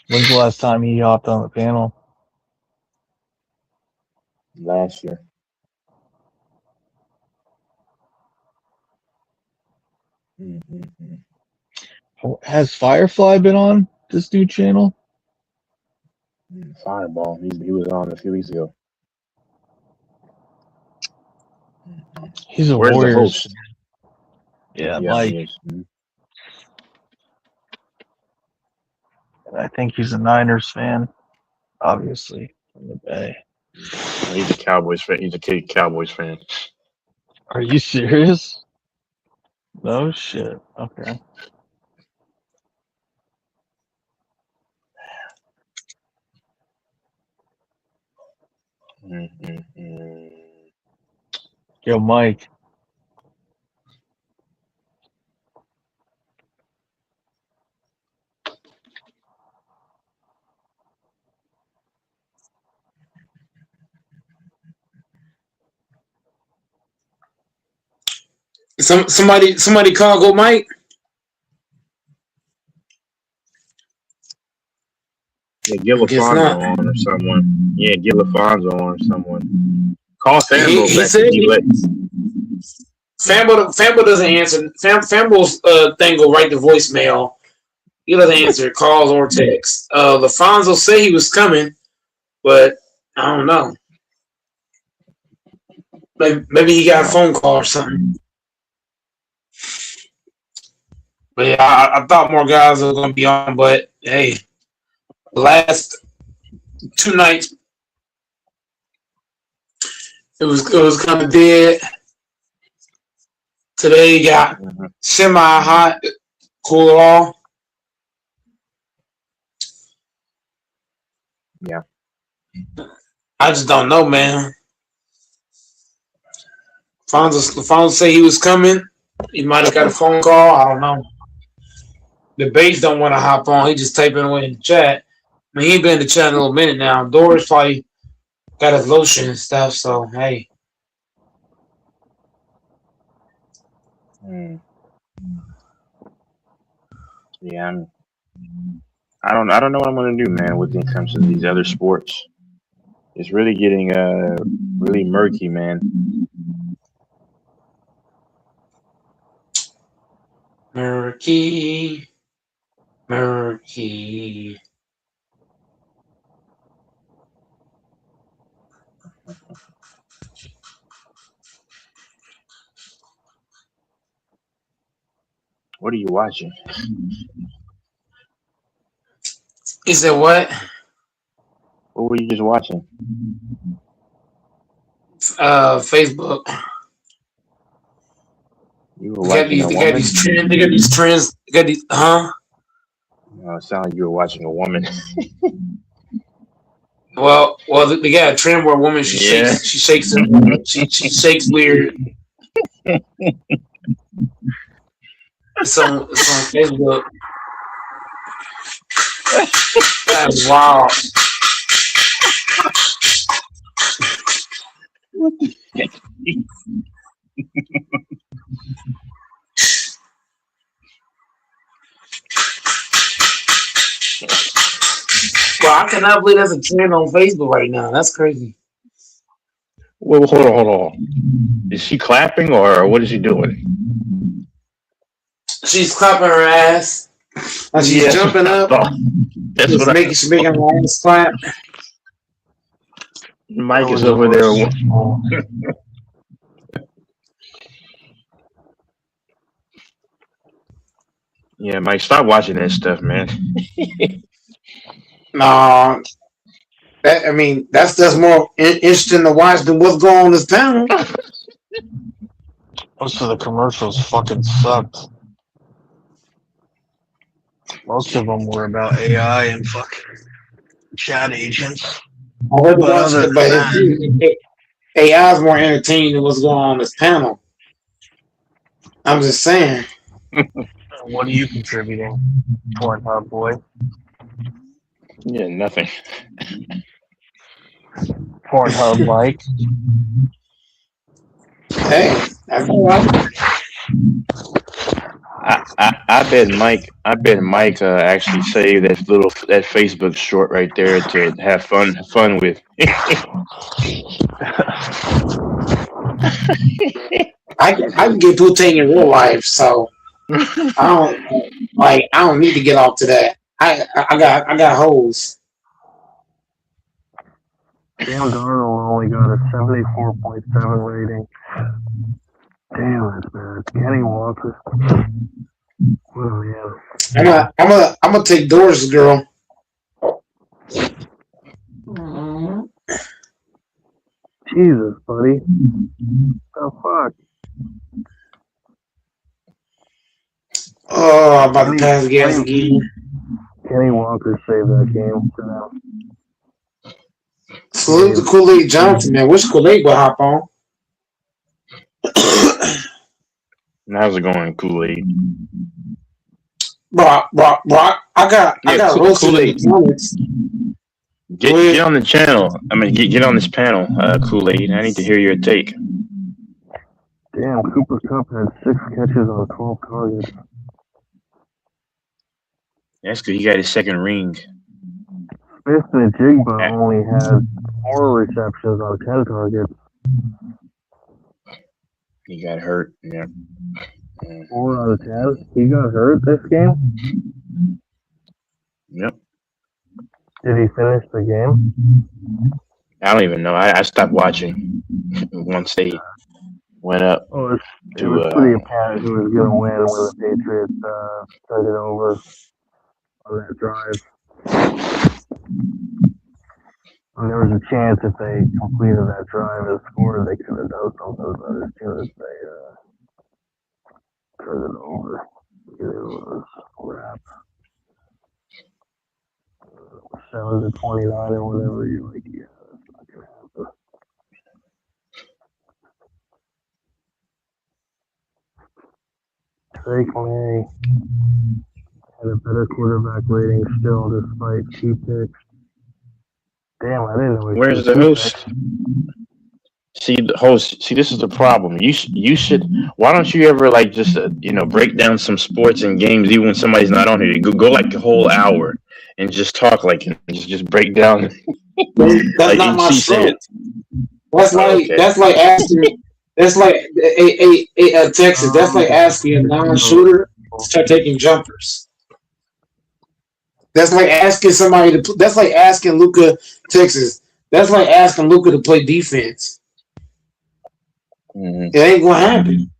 When's the last time he hopped on the panel? Last year. Mm-hmm. Has Firefly been on this new channel? Fireball. He was on a few weeks ago. He's a Where's the Warriors. host? Yeah, he Mike. is. Mhm. I think he's a Niners fan, obviously, from the Bay. He's a Cowboys fan. He's a kid Cowboys fan. Are you serious? No shit. Okay. Mm-hmm. Yo, Mike. Somebody call go Mike. Yeah, get I guess LaFonso not. on or someone. Yeah, get LaFonso on or someone. Call Fanbo He back. said He let. Fambo doesn't answer. Fambo's thing go right to voicemail. He doesn't answer calls or texts. LaFonso said he was coming, but I don't know. Maybe he got a phone call or something. But yeah, I thought more guys were going to be on, but hey, the last 2 nights it was kind of dead. Today got semi hot, cool off. Yeah. I just don't know, man. LaFonso said he was coming. He might have got a phone call. I don't know. The base don't want to hop on. He just typing away in the chat. I mean, he been in the chat a little minute now. Doris probably got his lotion and stuff. So hey, Yeah, I don't know what I'm gonna do, man. With in terms of these other sports, it's really getting really murky, man. murky. What are you watching? He said what? What were you just watching? Facebook. You were watching a They got woman. these trends. They got these trends. They got these. Huh? It sounded like you were watching a woman. Well, they got a trend where a woman she shakes. She shakes. She shakes weird. It's on Facebook. That's wild. Well, I cannot believe that's a trend on Facebook right now. That's crazy. Well, hold on. Is she clapping or what is she doing? She's clapping her ass. And she's jumping up. That's she's what she's making her ass clap. Mike is over there. Yeah, Mike, stop watching that stuff, man. Nah, that's just more interesting to watch than what's going on in this town. Most of the commercials fucking sucked. Most of them were about AI and fucking chat agents. I heard But watch other it, than but that, AI is more entertaining than what's going on in this panel. I'm just saying. what are you contributing, Pornhub boy? Yeah, nothing. Pornhub Mike. Hey, that's all right. I bet Mike actually saved that Facebook short right there to have fun with. I can get Putin in real life, so I don't need to get off to that. I got hoes. Sam Darnold only got a 74.7 rating. Damn, that's bad. Kenny Walker. What a man. I'm gonna take Doris, girl. Jesus, buddy. The fuck? Oh, I'm about to pass gas again. Kenny Walker saved that game for them. Salute to Kool-Aid Johnson, man. Which Kool-Aid will hop on? How's it going, Kool-Aid? Brock. I got roasted in the comments. Get on the channel. I mean, get on this panel, Kool-Aid. I need to hear your take. Damn, Cooper Kupp had 6 catches on 12 targets. That's good. He got his second ring. Smith-Njigba only had 4 receptions on 10 targets. He got hurt. Yeah. 4 out of 10. He got hurt this game? Yep. Did he finish the game? I don't even know. I stopped watching once they went up. Oh, it was pretty apparent who was going to win when the Patriots took it over on that drive. And there was a chance if they completed that drive and scored, they could have done something, but as soon as they turned it over, it was a wrap. 7-29 or whatever, you're like, yeah, that's not going to happen. Drake May had a better quarterback rating still despite 2 picks. Damn, I didn't know. Where's the host? See, the host. See, this is the problem. You should. Why don't you ever like just break down some sports and games even when somebody's not on here? Go like a whole hour and just talk just break down. That's like not my strength. That's Okay. like asking. That's like a Texas. That's like asking a non-shooter to start taking jumpers. That's like asking somebody to. That's like asking Luka, Texas. That's like asking Luka to play defense. Mm-hmm. It ain't gonna happen.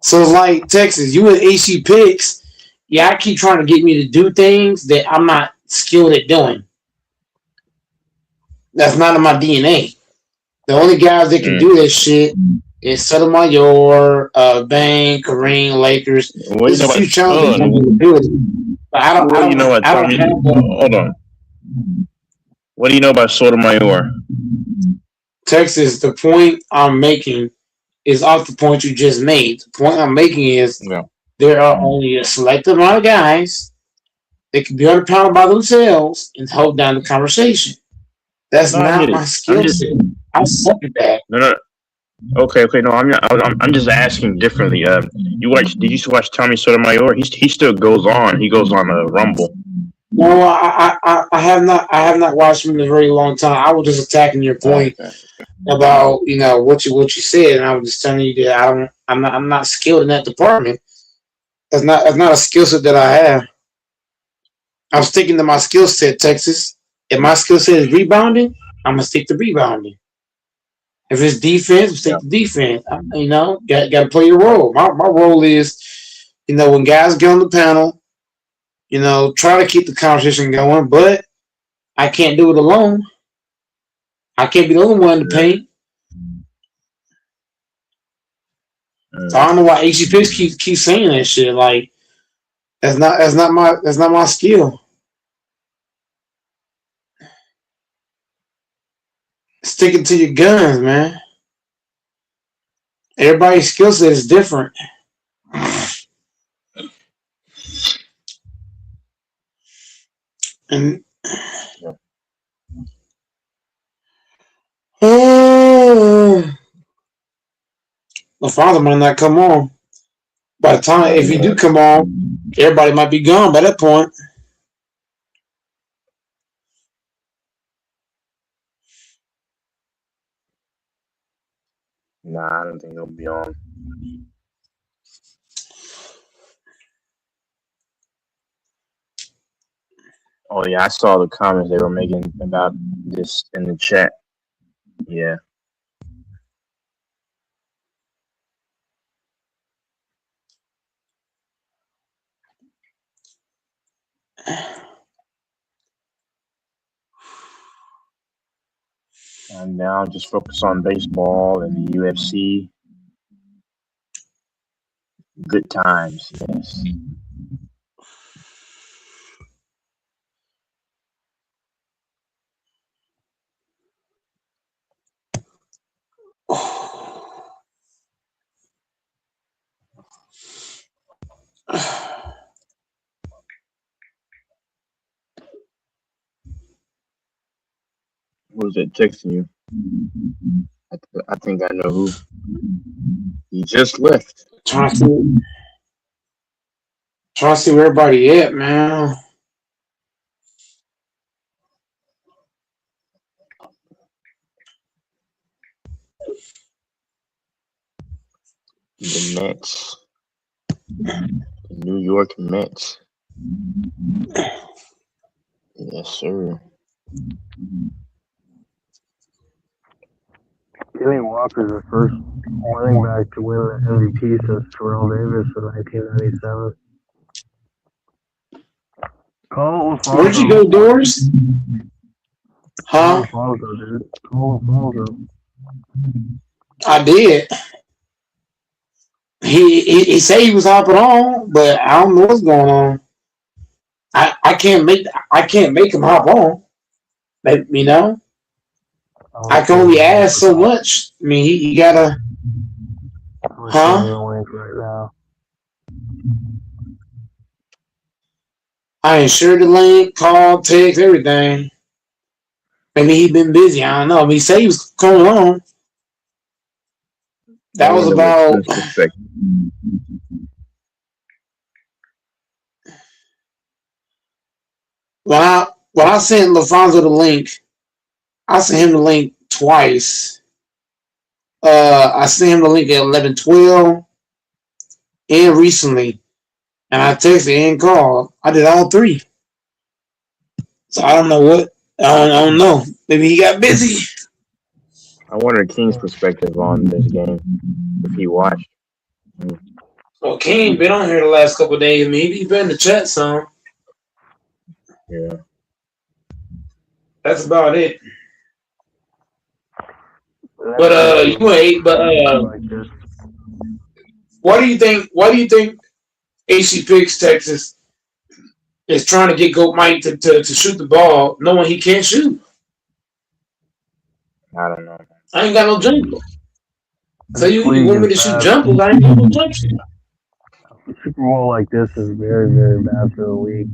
So it's like Texas. You and AC picks. Yeah, I keep trying to get me to do things that I'm not skilled at doing. That's not in my DNA. The only guys that can do that shit is Sotomayor, Bang, Kareem, Lakers. There's a few challenges I can do it. But I don't know. Hold on. What do you know about Sotomayor? Texas, the point I'm making is off the point you just made. The point I'm making is there are only a select amount of guys that can be on the panel by themselves and hold down the conversation. That's not my skill set. I suck at that. No. Okay. No, I'm just asking differently. Did you used to watch Tommy Sotomayor? He still goes on. He goes on a Rumble. No, I have not. I have not watched him in a very long time. I was just attacking your point about what you said, and I was just telling you that I'm not skilled in that department. That's not a skill set that I have. I'm sticking to my skill set, Texas. If my skill set is rebounding, I'm gonna stick to rebounding. If it's defense, stick to defense. Got to play your role. My role is when guys get on the panel, try to keep the conversation going, but I can't do it alone. I can't be the only one to paint. So I don't know why AC Picks keep saying that shit. Like that's not my skill. Sticking to your guns, man. Everybody's skill set is different. And the father might not come on. By the time, if you do come on, everybody might be gone by that point. Nah, I don't think he'll be on. Oh yeah, I saw the comments they were making about this in the chat. Yeah. And now just focus on baseball and the UFC. Good times, yes. Who's that texting you? I think I know who. He just left. Trying to see where everybody at, man. The Mets. The New York Mets. Yes, sir. Kenny Walker's the first running back to win the MVP since Terrell Davis in 1997. Cole Alfonso. Where'd you go, Doris? Huh? Cole Alfonso, dude. Cole Alfonso. I did. He said he was hopping on, but I don't know what's going on. I can't make him hop on. You know, I can only ask so much. I mean, he gotta. Huh? Right now. I ensured the link, call, text, everything. Maybe he been busy. I don't know. I mean, he said he was coming on. That was about. When I sent LaFonso the link, I sent him the link twice. I sent him the link at 11:12 and recently. And I texted and called. I did all three. So I don't know what. I don't know. Maybe he got busy. I wonder King's perspective on this game, if he watched. Well, King been on here the last couple of days. Maybe he been in the chat some. Yeah. That's about it. But you wait. But why do you think AC Picks Texas is trying to get Goat Mike to shoot the ball, knowing he can't shoot? I don't know. I ain't got no jumper. So you want me to shoot jumpers? I ain't got no jumper. A Super Bowl like this is very, very bad for the league.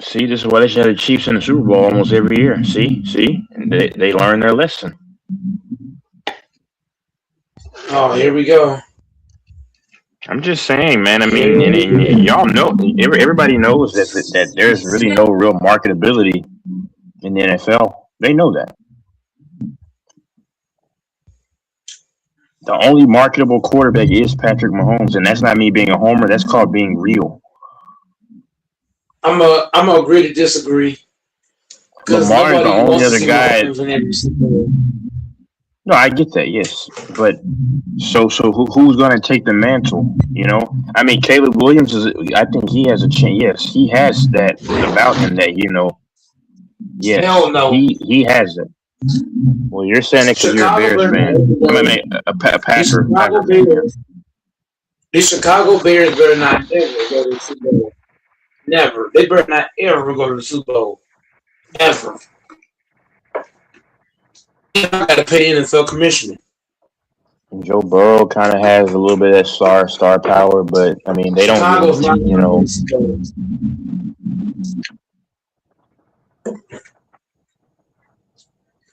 See, this is why they should have the Chiefs in the Super Bowl almost every year. See, and they learn their lesson. Oh, here we go. I'm just saying, man. I mean, and y'all know, everybody knows that there's really no real marketability in the NFL. They know that. The only marketable quarterback is Patrick Mahomes, and that's not me being a homer. That's called being real. I'm gonna agree to disagree. Lamar is the only other guy. No, I get that, yes, but who's going to take the mantle? You know, I mean, Caleb Williams is. I think he has a chance. Yes, he has that about him that yes, Hell no. he has it. Well, you're saying it because you're a Bears fan. I mean, a Packer fan. The Chicago Bears better not ever go to the Super Bowl. Never. They better not ever go to the Super Bowl. Ever. I got to pay NFL commissioner. Joe Burrow kind of has a little bit of star power, but I mean, they don't. Chicago's not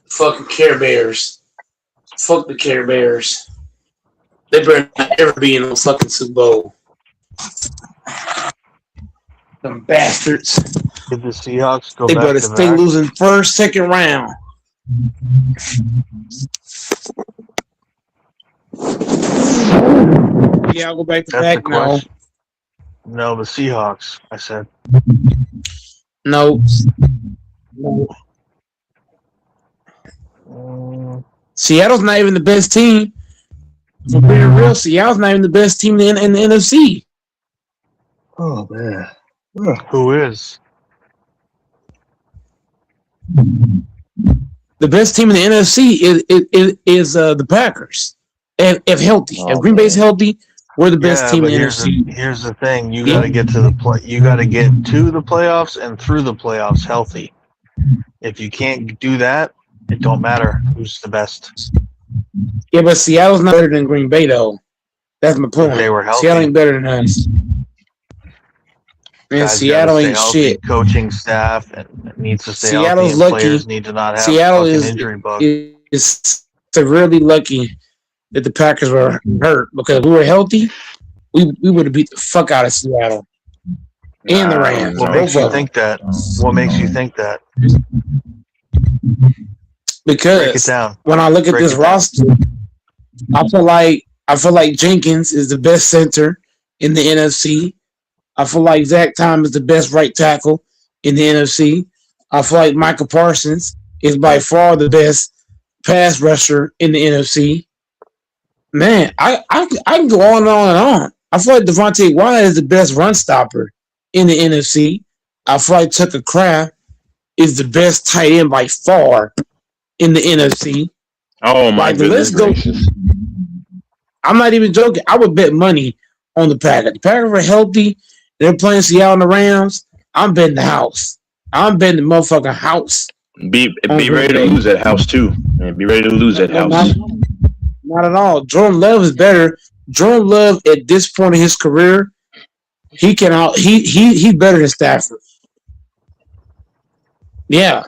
fucking Care Bears. Fuck the Care Bears. They better not ever be in the fucking Super Bowl. Them bastards. Did the Seahawks go They back better to stay back? losing first, second round. Yeah, I'll go back to That's back the now. question. No, the Seahawks. I said. No. Seattle's not even the best team. For being real, Seattle's not even the best team in the NFC. Oh man, Who is? The best team in the NFC is the Packers. And if healthy, if Green Bay's healthy, we're the best team in the NFC. Here's the thing: you got to get to the play. You got to get to the playoffs and through the playoffs healthy. If you can't do that, it don't matter who's the best. Yeah, but Seattle's not better than Green Bay, though. That's my point. They were healthy. Seattle ain't better than us. Man, Guys Seattle gotta ain't stay healthy. shit. Coaching staff and needs to stay Seattle's healthy. And lucky. players need to not have Seattle fucking is injury bug. is severely lucky that the Packers were hurt, because if we were healthy, we would have beat the fuck out of Seattle and the Rams. What makes you think that? What makes you think that? Break it Because down. when I look at Break this it down. roster, I feel like Jenkins is the best center in the NFC. I feel like Zach Tom is the best right tackle in the NFC. I feel like Michael Parsons is by far the best pass rusher in the NFC. Man, I can go on and on and on. I feel like Devontae Wyatt is the best run stopper in the NFC. I feel like Tucker Kraft is the best tight end by far in the NFC. oh my Like, goodness let's go. gracious! I'm not even joking. I would bet money on the Packers. The Packers are healthy. They're playing Seattle and the Rams. I'm betting the house. I'm betting the motherfucking house. Be ready to lose that house too. Man, be ready to lose that house. Not at all. Jordan Love is better. Jordan Love at this point in his career, he's better than Stafford. Yeah,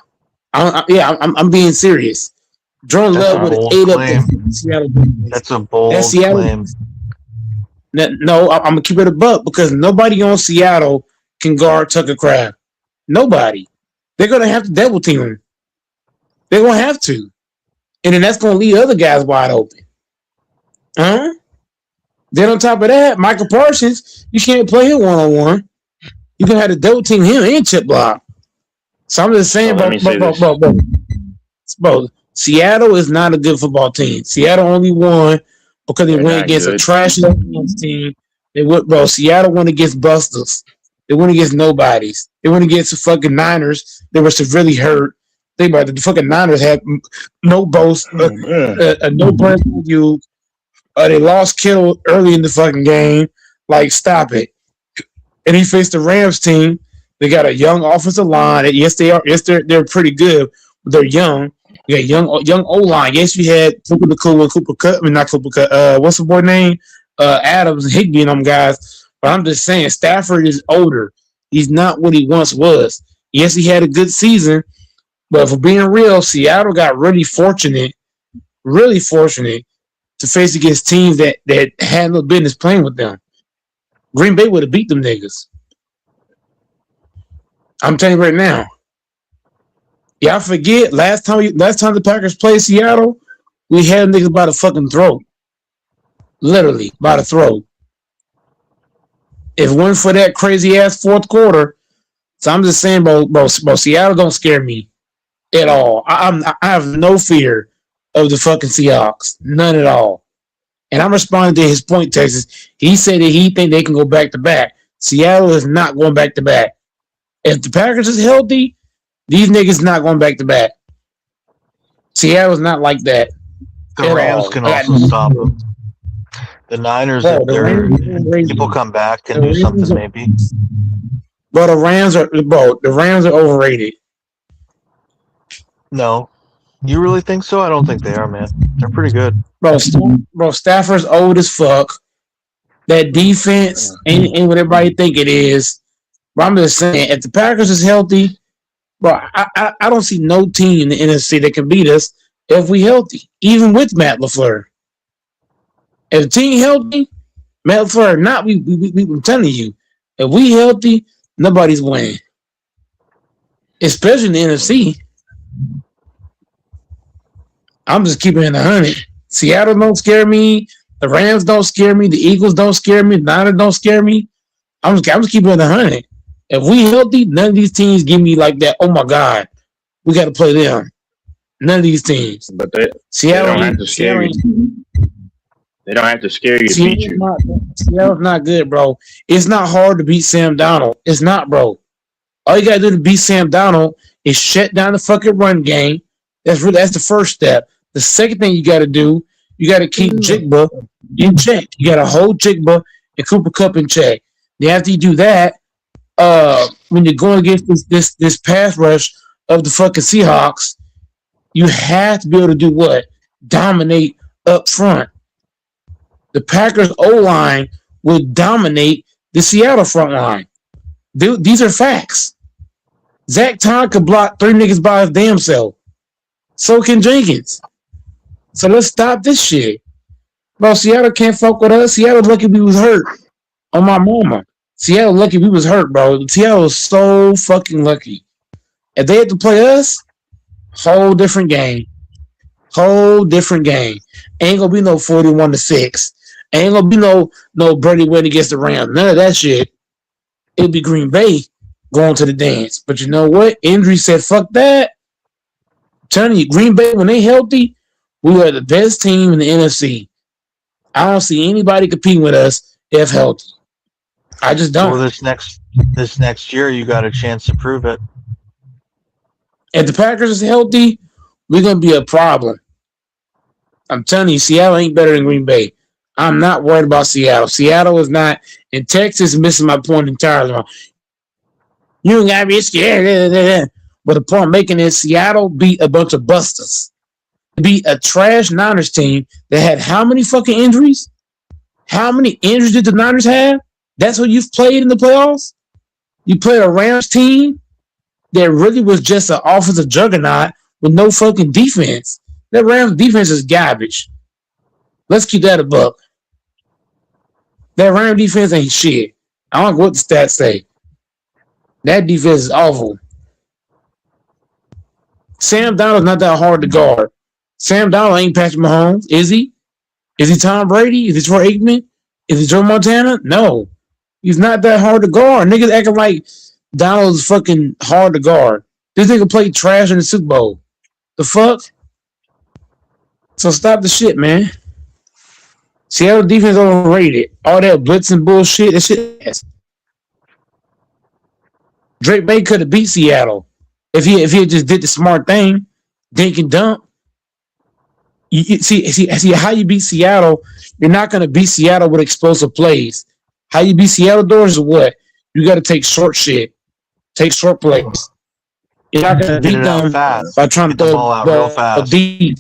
I'm being serious. Jordan That's Love a would have bold ate up claim. the Seattle defense. That's a bold That's Seattle. claim. No, I'm gonna keep it a buck, because nobody on Seattle can guard Tucker Kraft. Nobody. They're gonna have to double team him. They're gonna have to, and then that's gonna leave other guys wide open. Huh? Then on top of that, Michael Parsons, you can't play him 1-on-1. You're gonna have to double team him and chip block. So I'm just saying, bro, Seattle is not a good football team. Seattle only won because they went against a trash team. Seattle went against busters. They went against nobodies. They went against the fucking Niners. They were severely hurt. Think about it. The fucking Niners had no boast, no personal view. They lost Kittle early in the fucking game. Like, stop it. And he faced the Rams team. They got a young offensive line. Yes, they are. Yes, they're pretty good, but they're young. You got young O-line. Yes, you had Cooper Cut. I mean, not Cooper Cut. What's the boy name? Adams and Higbee and them guys. But I'm just saying, Stafford is older. He's not what he once was. Yes, he had a good season, but for being real, Seattle got really fortunate to face against teams that had no business playing with them. Green Bay would have beat them niggas. I'm telling you right now. Y'all forget last time the Packers played Seattle, we had niggas by the fucking throat. Literally by the throat. If it weren't for that crazy ass fourth quarter, so I'm just saying, bro, Seattle don't scare me at all. I have no fear of the fucking Seahawks. None at all. And I'm responding to his point, Texas. He said that he think they can go back to back. Seattle is not going back to back. If the Packers is healthy, these niggas not going back to back. Seattle's not like that. The Rams can also stop them. The Niners, if people come back, can do something maybe. Bro, the Rams are overrated. No. You really think so? I don't think they are, man. They're pretty good. Bro, Stafford's old as fuck. That defense ain't what everybody think it is. But I'm just saying, if the Packers is healthy, bro, I don't see no team in the NFC that can beat us if we healthy, even with Matt LaFleur. If the team healthy, Matt LaFleur or not, I'm telling you, if we healthy, nobody's winning. Especially in the NFC. I'm just keeping it 100. Seattle don't scare me. The Rams don't scare me. The Eagles don't scare me. The Niners don't scare me. I'm just keeping it 100. If we healthy, none of these teams give me like that. Oh my God, we got to play them. None of these teams. But they don't have to scare you. They don't have to scare you to beat you. Seattle's not good, bro. It's not hard to beat Sam Donald. It's not, bro. All you gotta do to beat Sam Donald is shut down the fucking run game. That's the first step. The second thing you gotta do, you gotta keep Jigba in check. You gotta hold Jigba and Cooper Kupp in check. Then after you do that, when you're going against this pass rush of the fucking Seahawks, you have to be able to do what? Dominate up front. The Packers O-line will dominate the Seattle front line. These are facts. Zach Tom could block 3 niggas by his damn self. So can Jenkins. So let's stop this shit. Bro, Seattle can't fuck with us. Seattle lucky we was hurt. On my mama. Seattle lucky we was hurt, bro. Seattle was so fucking lucky. If they had to play us, whole different game. Whole different game. Ain't gonna be no 41-6. Ain't gonna be no Brady winning against the Rams. None of that shit. It'd be Green Bay going to the dance. But you know what? Injury said, fuck that. I'm telling you, Green Bay, when they healthy, we are the best team in the NFC. I don't see anybody competing with us if healthy. I just don't. Well, this next year, you got a chance to prove it. If the Packers is healthy, we're gonna be a problem. I'm telling you, Seattle ain't better than Green Bay. I'm not worried about Seattle. Seattle is not, and Texas missing my point entirely. You ain't gotta be scared. But the point I'm making is Seattle beat a bunch of busters. Beat a trash Niners team that had how many fucking injuries? How many injuries did the Niners have? That's what you've played in the playoffs? You played a Rams team that really was just an offensive juggernaut with no fucking defense. That Rams defense is garbage. Let's keep that a buck. That Rams defense ain't shit. I don't know what the stats say. That defense is awful. Sam Donald's not that hard to guard. Sam Donald ain't Patrick Mahomes, is he? Is he Tom Brady? Is he Troy Aikman? Is he Joe Montana? No. He's not that hard to guard. Niggas acting like Donald's fucking hard to guard. This nigga played trash in the Super Bowl. The fuck? So stop the shit, man. Seattle defense overrated. All that blitzing bullshit, that shit ass. Drake May could have beat Seattle if he just did the smart thing, dink and dunk. You see how you beat Seattle. You're not gonna beat Seattle with explosive plays. How you beat Seattle doors is what? You got to take short shit, take short plays. You're not gonna beat them by trying to throw the ball out real fast. Deep.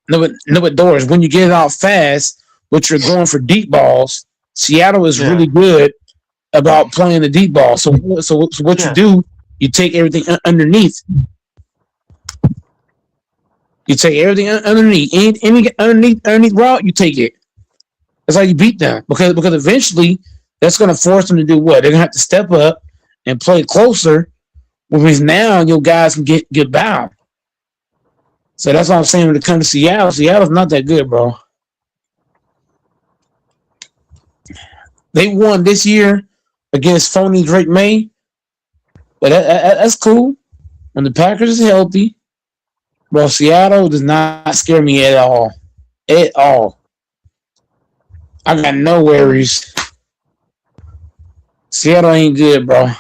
No, but doors. When you get it out fast, but you're going for deep balls. Seattle is really good about playing the deep ball. So what you do? You take everything underneath. You take everything underneath. Any underneath route, you take it. That's how you beat them. Because eventually, that's going to force them to do what? They're going to have to step up and play closer. Because now your guys can get bound. So that's what I'm saying when it comes to Seattle. Seattle's not that good, bro. They won this year against phony Drake May. But that's cool. When the Packers is healthy, Bro, Seattle does not scare me at all. At all. I got no worries. Seattle ain't good, bro.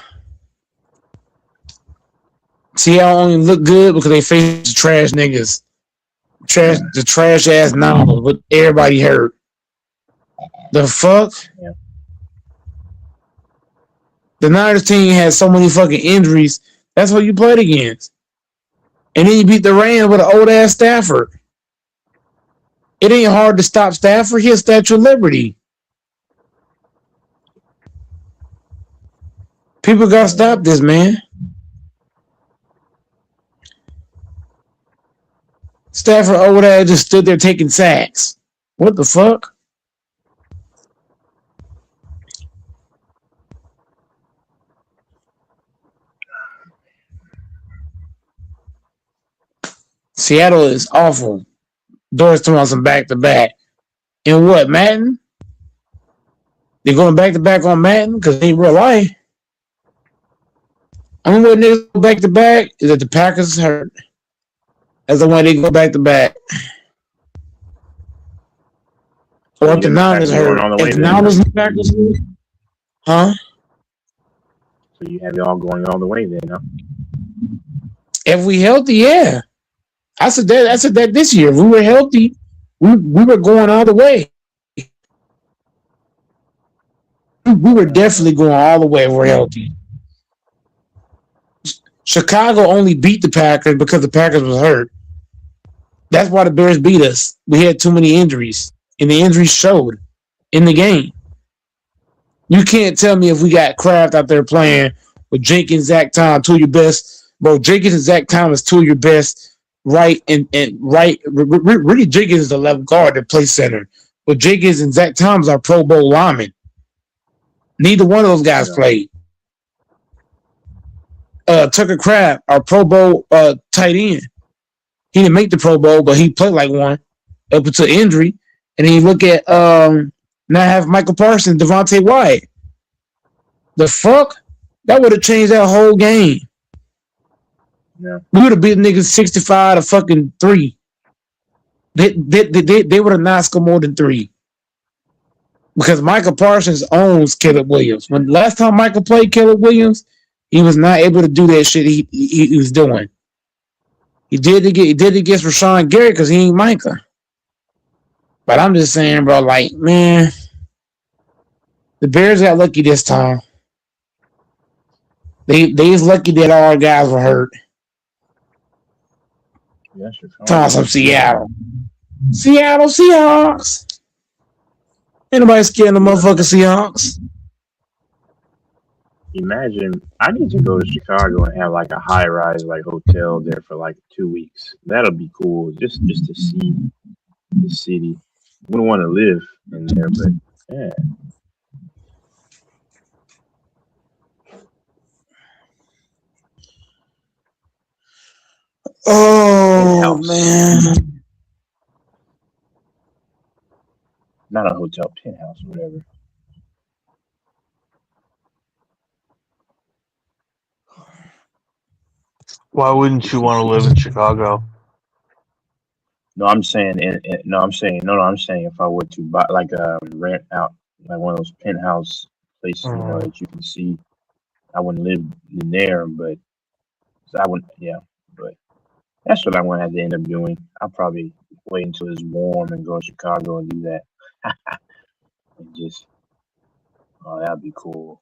Seattle only look good because they face the trash niggas. The trash ass Niners, but everybody hurt. The fuck? Yeah. The Niners team has so many fucking injuries. That's what you played against. And then you beat the Rams with an old ass Stafford. It ain't hard to stop Stafford. He'll Statue of Liberty. People gotta stop this, man. Stafford over there just stood there taking sacks. What the fuck? Seattle is awful. Doris talking about some back to back. And what, Madden? They're going back to back on Madden because they ain't real life. I mean, what niggas go back to back is that the Packers hurt. That's the way they go back to back. Or if the Niners hurt. If the Niners and Packers hurt. Huh? So you have it all going all the way then, huh? If we healthy, yeah. I said that this year. If we were healthy, we were going all the way. We were definitely going all the way if we're healthy. Chicago only beat the Packers because the Packers was hurt. That's why the Bears beat us. We had too many injuries, and the injuries showed in the game. You can't tell me if we got Kraft out there playing with Jenkins, Zach Tom, two of your best. Bro, Jenkins and Zach Thomas, two of your best right and right. Really, Jenkins is the left guard that plays center. But Jenkins and Zach Thomas are Pro Bowl linemen. Neither one of those guys played. Tucker Kraft, our Pro Bowl tight end. He didn't make the Pro Bowl, but he played like one up until injury. And then you look at now have Michael Parsons, Devontae Wyatt. The fuck? That would have changed that whole game. Yeah. We would have beat niggas 65 to fucking 3. They would have not scored more than 3. Because Michael Parsons owns Caleb Williams. When last time Michael played Caleb Williams, he was not able to do that shit he was doing. He did it against Rashawn Gary because he ain't Micah. But I'm just saying, bro, like, man, the Bears got lucky this time. They is lucky that all our guys were hurt. Yeah, sure. Toss from Seattle. Seattle Seahawks. Ain't nobody scared of the motherfucking Seahawks. Imagine I need to go to Chicago and have like a high rise like hotel there for like 2 weeks. That'll be cool. Just to see the city. Wouldn't want to live in there, but yeah. Oh man. Not a hotel, penthouse, whatever. Why wouldn't you want to live in Chicago? No, I'm saying, I'm saying if I were to buy, like, rent out like one of those penthouse places, that you can see, I wouldn't live in there, but I wouldn't, yeah, but that's what I want to have to end up doing. I'll probably wait until it's warm and go to Chicago and do that. And just, oh, that'd be cool.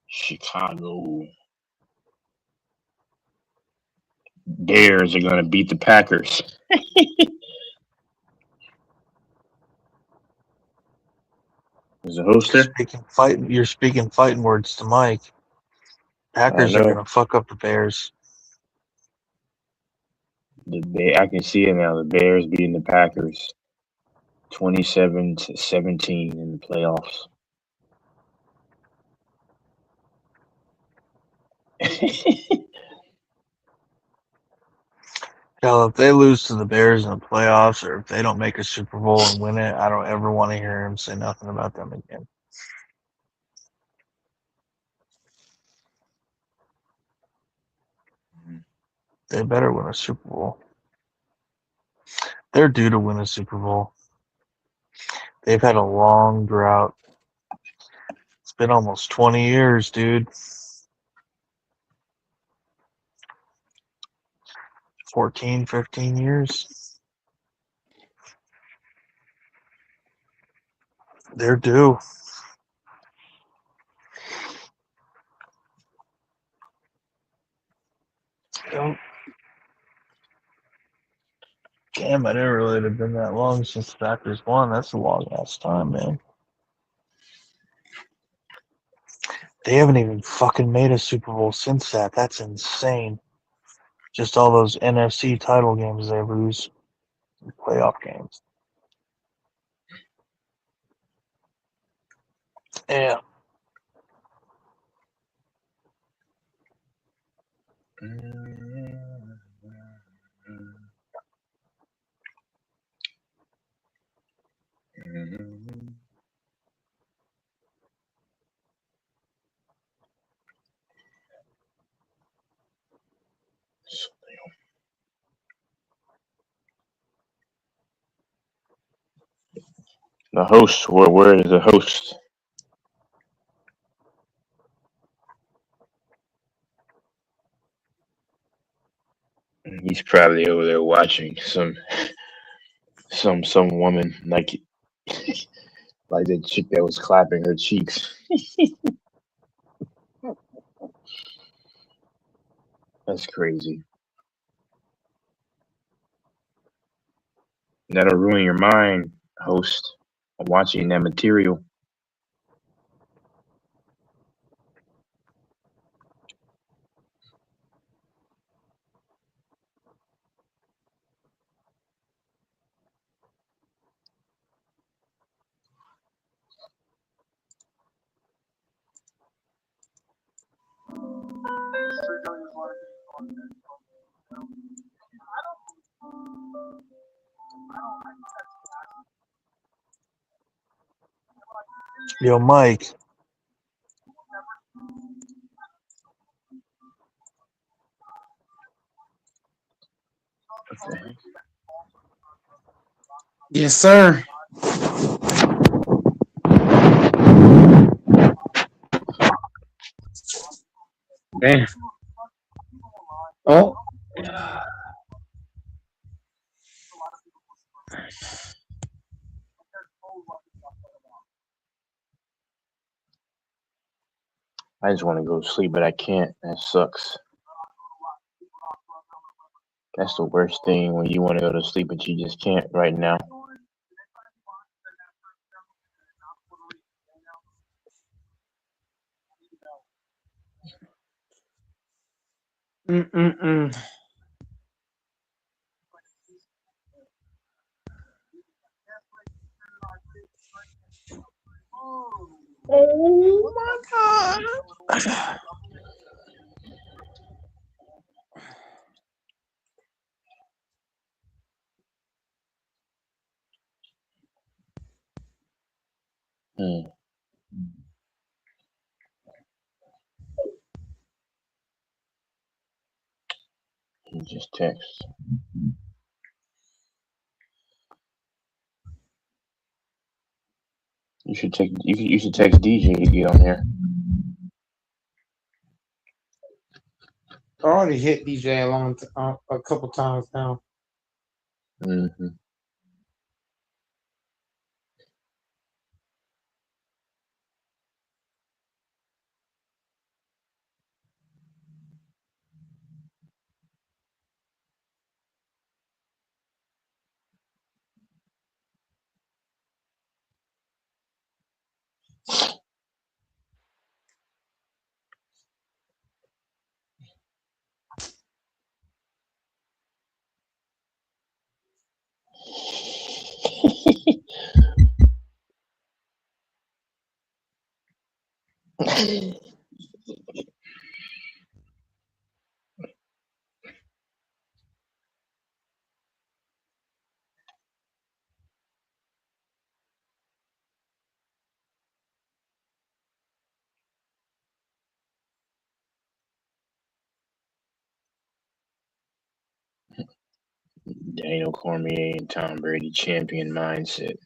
Chicago Bears are gonna beat the Packers. Is the host there? You're speaking fighting words to Mike. Packers are gonna fuck up the Bears. I can see it now. The Bears beating the Packers 27-17 in the playoffs. Hell, if they lose to the Bears in the playoffs, or if they don't make a Super Bowl and win it, I don't ever want to hear him say nothing about them again. They better win a Super Bowl. They're due to win a Super Bowl. They've had a long drought. It's been almost 20 years, dude. 14, 15 years. They're due. Yep. Damn, I didn't realize it had been that long since the Packers won. That's a long ass time, man. They haven't even fucking made a Super Bowl since that. That's insane. Just all those NFC title games they lose, playoff games. Yeah. The host, where is the host? He's probably over there watching some woman like like that chick that was clapping her cheeks. That's crazy. That'll ruin your mind, host, watching that material. Yo, Mike. Okay. Yes, sir. Damn. Oh. I just want to go to sleep, but I can't. That sucks. That's the worst thing when you want to go to sleep, but you just can't right now. Mm-mm-mm. Oh my God. Hmm. He just text. You should text DJ to get on here. I already hit DJ a couple times now. Mm-hmm. Daniel Cormier and Tom Brady champion mindset.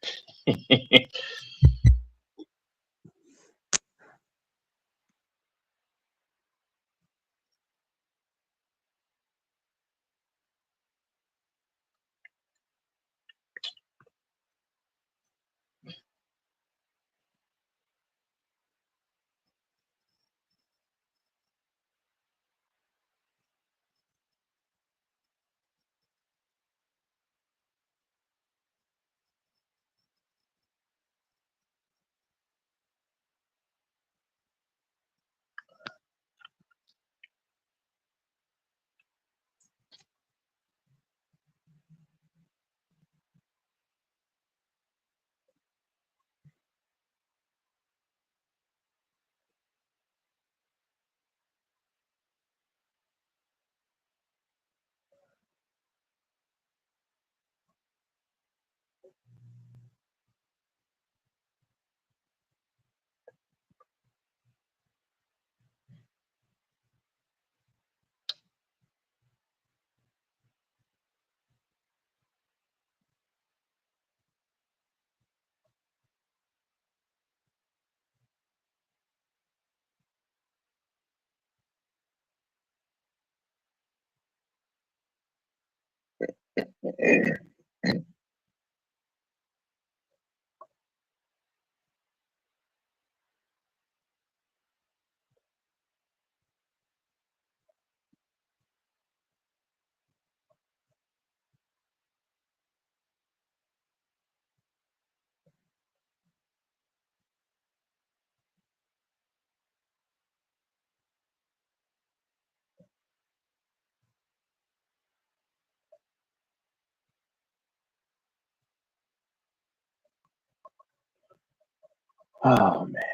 Oh man.